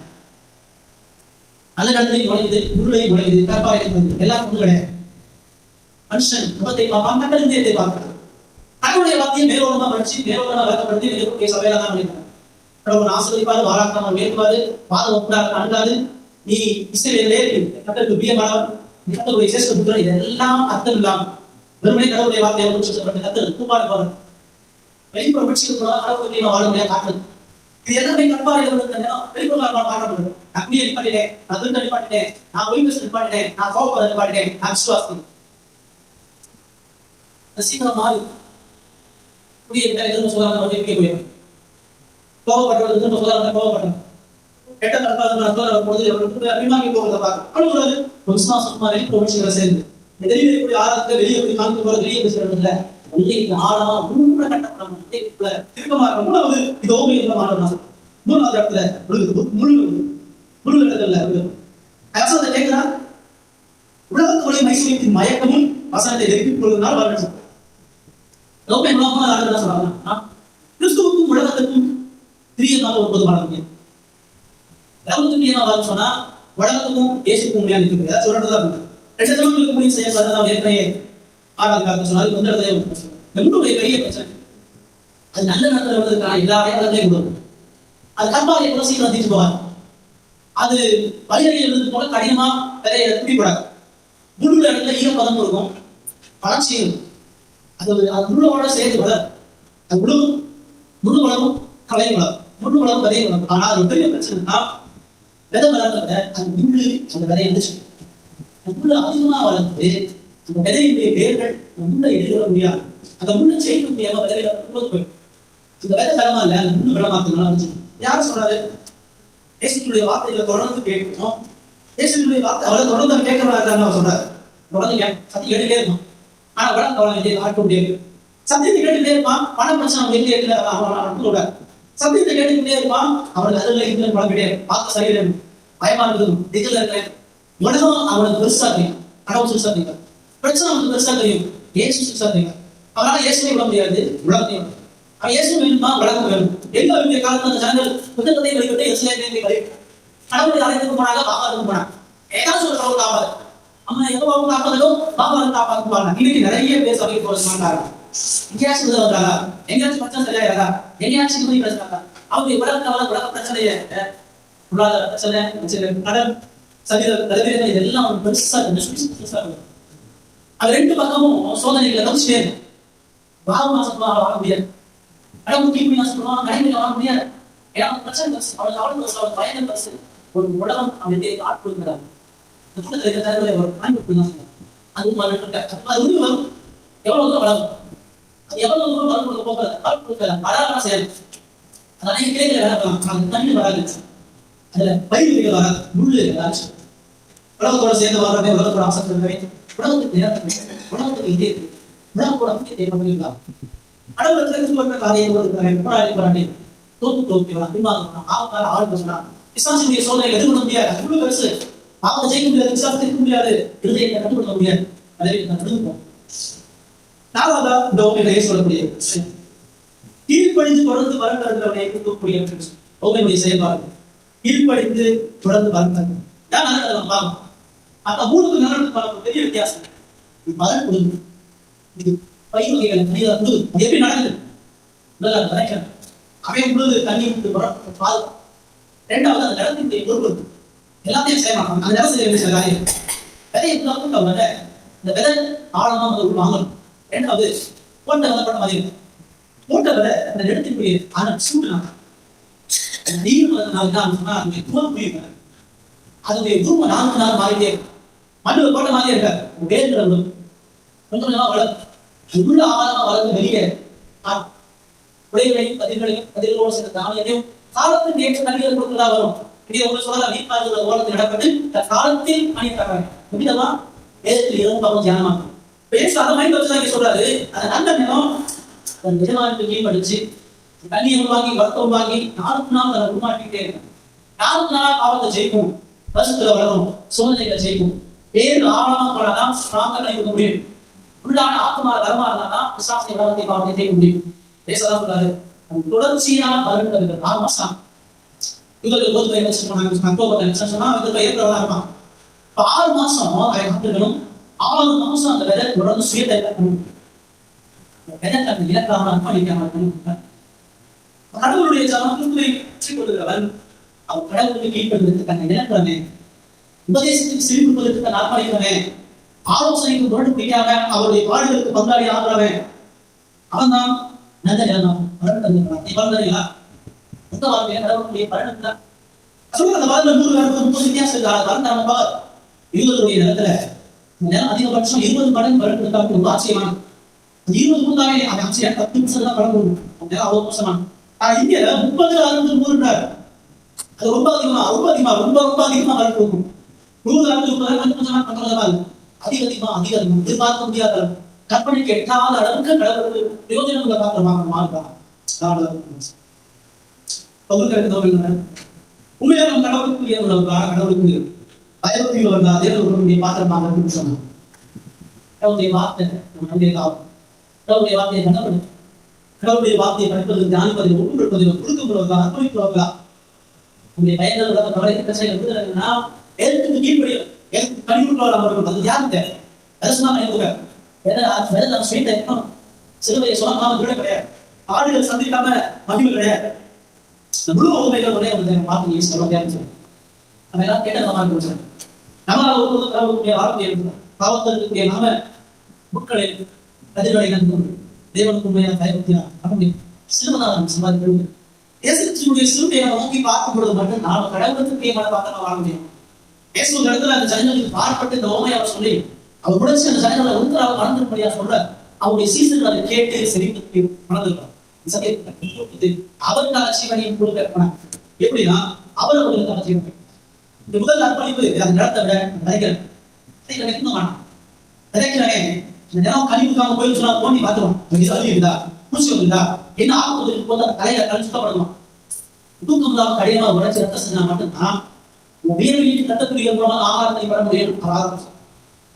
நல்ல இடத்துலையும் நுழையுது, உருளையும் நுழையுது, கற்பாவையும் எல்லாம் ஒன்று கிடையாது. மனுஷன் முகத்தை பார்ப்பான், மக்கள் இந்தியத்தை பார்க்கிறார். கடவுளுடைய வார்த்தையை மேலோகமா படிச்சு மேலோகமா விளக்கப்படுத்தி வெளியே சபையில தான் பண்ணிருக்காங்க. கடவுள் ஆசிரியப்பாரு, வாராக்காம வேறுபாடு, பாதம் ஒப்படாது அணுகாது, நீ இஸ்ரவேலே மக்களுக்கு பிரியமானவன், கர்த்தருடைய சேஷ்ட புத்திரன் இதெல்லாம் அர்த்தம் இல்லாம வெறுமனே கடவுளுடைய வார்த்தையை குறிப்பிட்ட கர்த்தர் தூப்பாடு பாருங்க வெளிப்புற பட்சிக்கு கடவுள் வாழுமையா காட்டுது. இது எல்லாமே கற்பாறையில் வெளிப்புற காட்டப்படுது. நான் குடியை நிப்பாட்டினேன், நான் திருட்ட நிப்பாட்டினேன், நான் ஒய்வஸ் நிப்பாட்டினேன், நான் கோபப்பட நிப்பாட்டினேன், நான் விசுவாசம் சீக்கிரம் மாறி குடியை எதுவும் சொல்றாங்க போயிடும். கோபப்பட்டவர்கள் திரும்ப சொல்றாங்க கோபப்பட்டேன் கெட்ட கற்பாடு பொழுது அபிமானி போகிறத பார்க்க விசுவாசமா வெளிப்புற சேர்ந்து வெளியே எப்படி ஆரம்பத்தை வெளியே எப்படி காமிக்க போற வெளியே பேசுறதுல ஆழமா மூணு கட்டப்படணும் திருப்பமா இருக்கும். மூணாவது இது ஓவியம் மாறணும். மூணாவது இடத்துல முழு இடத்துல அதை கேட்கிறான். உலகத்தோடைய மைசூரியத்தின் மயக்கமும் வசனத்தை எழுப்பி கொள்வதனால் வரணும். சொல்றாங்க கிறிஸ்துவுக்கும் உலகத்துக்கும் திரியனால ஒரு பொதுவான முடியும். உலகத்துக்கு சொன்னா உலகத்துக்கும் இயேசுக்கும் உண்மையா இருக்கு சொல்றதுதான் ரெண்டு ஜனங்களுக்கு முடிவு செய்யப்பட்டதான் ஏற்கனவே ஆராய்ச்சி சொன்னாலும் இந்த இடத்துல பெரிய பிரச்சனை. அது நல்ல நேரத்தில் வருவதற்கான எல்லா இடங்களையும் கொடுக்கும். அது கற்பாறை கூட சீக்கிரம் தீர்த்து போவாங்க. அது பயிர்கள் இருந்து போல கடினமா விதைய குடிக்கூடாது. முழு இடத்துல ஈரப்பதம் இருக்கும், வளர்ச்சி இருக்கும். அது முழுவோட சேர்த்து வளரும். அது முழு வளரும் கலையும் வளரும், முழு வளரும் விதையும் வளரும். ஆனா அது பெரிய பிரச்சனைனா விதை வளர்றத அந்த முள்ளு அந்த விதையை எழுந்துச்சு முள்ள அதிகமா வளர்ந்து அந்த விதையுடைய வேர்கள் முள்ளை எடுக்க முடியாது. அந்த முள்ளை செய்ய முடியாம விதையில போயிடும். இந்த விதை தரமா இல்ல, அந்த முள்ளு விடமாத்தினால யாரும் சொல்றாரு இயேசுடைய வார்த்தைகளை தொடர்ந்து கேட்கணும். இயேசுடைய வார்த்தை அவரை தொடர்ந்து கேட்கறாங்க சொல்றாரு. தொடர்ந்து சத்தி கேட்டுட்டே இருக்கும். ஆனா வளர்ந்து அவளை ஆட்ட முடியாது. சத்தியத்தை கேட்டுட்டே இருப்பான். பணம் பிரச்சனை வெளியே அவன் சத்தியத்தை கேட்டுக்கிட்டே இருப்பான். அவனுக்கு அதுல இருந்து பழம் கிடையாது. பார்க்க சரியில்லை, பயமா இருக்குது, திகில் இருக்கிறேன். உலகம் அவனுக்கு பெருசா தெரியும், கடவுள் பெருசா தெரியும், பிரச்சனை அவனுக்கு பெருசா தெரியும், இயேசு பெருசா தெரியும். அவனால இயேசுவை விட முடியாது, உலகத்தையும் அவன் இயேசு வேணுமா உலகம் வேணும். எல்லா விட காலத்துல அந்த ஜனங்கள் புத்தகத்தை வழிபட்டு எஸ்லேயை வழி கடவுளை அழைத்துக்கு போனாங்க, பாபாவுக்கு போனாங்க. ஏதாவது ஒரு கடவுள் காப்பாது. அம்மா எங்க பாபு காப்பாதோ பாபாவுக்கு காப்பாத்து போறாங்க. இன்னைக்கு நிறைய பேர் சபைக்கு போக மாட்டாங்க. எங்கேயாச்சும் வர்றாங்க, எங்கேயாச்சும் பிரச்சனை சரியாயிராதா, எங்கேயாச்சும் போய் பேசுறாங்க. அவங்க உலக பிரச்சனையை பொருளாதார பிரச்சனை, கடன் சரீர இதெல்லாம் பெருசா இருக்கும். அது ரெண்டு பக்கமும் சோதனைகளை கவனிச்சுட்டே இருக்கும். பாவமாசமா வாழ முடியாது, கடவுள் கீழ்மையா சொல்லுவான், கடைமையில வாழ முடியாது. ஏன்னா பிரச்சனை பரிசு அவளுக்கு அவளுக்கு பயணம் பரிசு ஒரு உலகம் அவன் ஆட்கொள்கிறாங்க. அது உண்மை வரும். எவ்வளவு தூரம் வளரும், அது எவ்வளவு தூரம் வளம் கொடுக்க போகிறது, வளம் கொடுக்கல வளர செயல். அது அனைத்து கிளைகளை வேலை தண்ணி வராது, அதுல பயிர்கள் வராது, முள்ளு வராது. உலகத்தோட சேர்ந்து வர்றதே உலகத்தோட ஆசை, உலகத்துக்கு நேரம், உலகத்துக்கு இதே இருக்கு, உலகத்தோட முக்கிய பண்ணிருக்கலாம். கடவுள் காரியம் தோப்பு அபிமானம் சோதனை எதிர்கொள்ள முடியாது. முழு பெருசு அவங்க ஜெயிக்க முடியாது, விசாரத்தை இருக்க முடியாது, இருதயத்தை கண்டுகொள்ள முடியாது. அதை நடுவோம். நாலாவதா இந்த ஓமையிலேயே சொல்லக்கூடிய கீழ்ப்படிந்து தொடர்ந்து வரக்கூடிய ஓமையுடைய செயல்பாடு. கீழ்ப்படிந்து தொடர்ந்து வரணும். அந்த மூணுக்கு நடந்து பெரிய வித்தியாசம். மரம் கொடுங்க, இது பயிர் வகைகளை மனித குழு எப்படி நடக்குது நல்லா நினைக்கிறேன். அவை முழுது தண்ணி பாதுகாப்பு. ரெண்டாவது அந்த இடத்தினுடைய பொருள் எல்லாத்தையும் செய்ய மாட்டாங்க. அந்த இடம் செய்ய சில காரியம் விதையை கூட்டவங்க இந்த விதை ஆழமா வாங்கணும். ரெண்டாவது போட்ட வந்தப்பட்ட மாதிரி இருக்கு. போட்ட விதை அந்த இடத்தினுடைய சூட்டுனாங்க நீர் சொன்னா அதனுடைய துவம் புரியுங்க. அதனுடைய துருவம் நாளுக்கு நாள் மாறிட்டே இருக்கு. மண்ணு போட்ட மாதிரியே இருக்காது. வேர்கள் கொஞ்சம் கொஞ்சமா வளரும். உள்ள ஆழமா வளர்ந்து வெளியே உடைகளையும் கதிர்களோடு சேர்ந்த தானியத்தையும் காலத்தில் ஏற்ற தண்ணீர் கொடுக்கிறதா வரும். இதை ஒரு சொல்லலாம், நீர்ப்பாய்ச்சல் ஓரத்தில் இடப்பட்டு காலத்தில் பணி தர்றாங்க. விதமா வேதத்தில் இரவு பாவம் தியானமாகும். பேச அதை மைண்ட் வச்சுதான் சொல்றாரு. அது நல்ல நேரம் நிஜமானத்தை கீழ்படிச்சு தண்ணியை உருவாக்கி வர்த்தம் உருவாக்கி நாளுக்கு நாள் அதை உருவாக்கிட்டே இருக்கும். நாளுக்கு நாள் பாவத்தை ஜெயிக்கும், வருஷத்துல வளரும், சோதனைகளை ஜெயிக்கும். வேறு ஆழமா போனாதான் ஸ்ட்ராங்கா இருக்க முடியும். உள்ளான ஆத்மா தரமா இருந்தாதான் விசாசனை உலகத்தை பாவத்தை ஜெயிக்க முடியும். பேசதான் சொல்றாரு. தொடர்ச்சியான வருடங்கள் 6 மாசம் இவர்கள் பொதுவை சொன்னா ஏற்கிறதா இருப்பான். 6 மாசம் அதை காட்டுகளும் 6 மாசம் அந்த விதை தொடர்ந்து சுயத்தை இழக்கணும். விதை தன்னை இழக்காம அர்ப்பணிக்காம கடவுளுடைய ஜனத்துக்குள்ளே கொள்கிறவன் அவன் கடவுளுக்கு கீழ்ப்படுவதற்கு தன்னை இழக்கிறவனே உபதேசத்துக்கு சிரிப்புகளுக்கு நாற்பளிக்கிறவன், ஆலோசனைக்கு முரண்டு பிடிக்காம அவருடைய பாடுகளுக்கு பங்காளி ஆகிறவன், அவன் தான் நல்ல இடம். பலன்களா இந்த வாழ்க்கையை கடவுளுடைய பலன் தான் சொல்லுங்க. அந்த பாடல 100 பேருக்கு 30 வித்தியாசம் இருந்தாங்க. இருபதுடைய நிலத்துல அதிகபட்சம் 20 மடங்கு பலன் கொடுத்தாங்க. ஒரு ஆச்சரியமான 20 கொடுத்தாவே அவன் ஆச்சரியம் 10 நிமிஷம் தான் பலன் கொடுக்கும். அவ்வளவு மோசமான. ஆனா இங்க 30 63 அது ரொம்ப அதிகமா பலன் கொடுக்கும். 100 60 அதிகமா எதிர்பார்க்க முடியாத அளவு, கற்பனைக்கு எட்டாத அளவுக்கு கடவுளுக்கு பிரயோஜனங்களை பார்க்கலாம். உண்மையாக நம்ம கடவுளுக்கு கடவுளுக்கு பயபக்தியில் வந்தா தேவனுடைய பாத்திரமாக சொன்னாங்க. கடவுளுடைய வார்த்தை கடவுளுடைய வார்த்தையை கடவுள் கடவுளுடைய வார்த்தையை படிப்பது, தியானிப்பது, ஒப்புக்கொள்வது, கொடுக்கப்படுவதா, அர்ப்பணிப்பவர்களா உங்களுடைய பயன்கள் கவலை பிரச்சனைனா எழுத்துக்கு கீழ்படியும் எழுத்து கழிவுள்ளவர்கள் அது யாரும் தேவை சிறுவையை சொல்லாம கிடையாது. ஆடுகள் சந்திக்காம மகிழ்வு கிடையாது. முழு உண்மைகள் ஒரே பார்த்து சொல்ல முடியாது. நம்ம எல்லாம் கேட்டதமா இருக்கு. நம்மளால ஒருவருடைய வாழ்க்கை இருக்கிறோம். பாவத்திற்குரிய நாம முட்களை கதிர்களை தேவனுக்கு உண்மையான பயபக்தியா அப்படி சிறுவனாக சம்பாதிக்கிறது. இயேசுடைய சிறுமையை நோக்கி பார்க்கும் பொழுது மட்டும் நாம கடவுளுக்கு பிரியமான பாத்திரமா வாழ முடியும். இயேசு இடத்துல அந்த ஜனங்களுக்கு பார்ப்பட்டு இந்த ஓமையை அவர் சொல்லி அவர் உடனே அந்த ஜனங்களை ஒன்றாக மறந்துபடியா சொல்ற அவருடைய சீசர்கள் அதை கேட்டு செறிவுக்கு மனதிருக்கிறார். அவருக்கான ஜீவனையும் கொடுக்க எப்படின்னா அவர் அவர்களுக்கான ஜீவனை. இந்த முதல் அர்ப்பணிப்பு அந்த நிலத்தை விட விதைக்கிறேன் இந்த நிலம் கழிவுக்காக போய் சொன்னா தோண்டி பார்த்துருவோம். இருக்குதா பூச்சி வந்துதா என்ன ஆகுவதற்கு போது அந்த தலையில கழிச்சுக்கப்படுவோம். தூக்கம் இல்லாம கடினமாக உழைச்சி ரத்த செஞ்சா மட்டும்தான் உயர்வீட்டு கட்டக்கூடிய மூலமாக ஆகாரத்தை பெற முடியும்.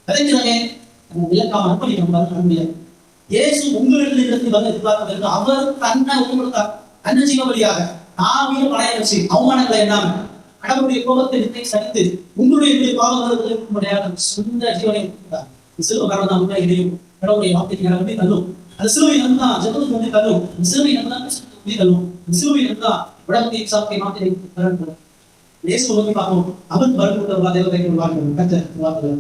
விதைக்கிறேன் விளக்காம அர்ப்பணிக்க முடியாது. இயேசு உங்களிடத்தில் வந்து எதிர்பார்க்க அவர் தன்னை கொடுத்தார். தன்னை ஜீவபலியாக நாவிய பழைய வச்சு அவமானங்களை என்னாம கடவுளுடைய கோபத்தை நித்தை சரித்து உங்களுடைய பாவங்களுக்கு சொந்த ஜீவனை கொடுத்தார். சிலுவை காரணம் தான் உண்மை இடையும் கடவுளுடைய வார்த்தைக்கு நம்பி தள்ளும். அந்த சிலுவை நம்புதான் ஜெபத்துக்கு வந்து தள்ளும். சிலுவை நம்புதான் தள்ளும். சிலுவை நம்புதான் உடம்புடைய சாப்பிட்டை மாற்றி தரும். இயேசு நோக்கி பார்ப்போம். அவன் வரக்கூட தேவதை வாழ்க்கை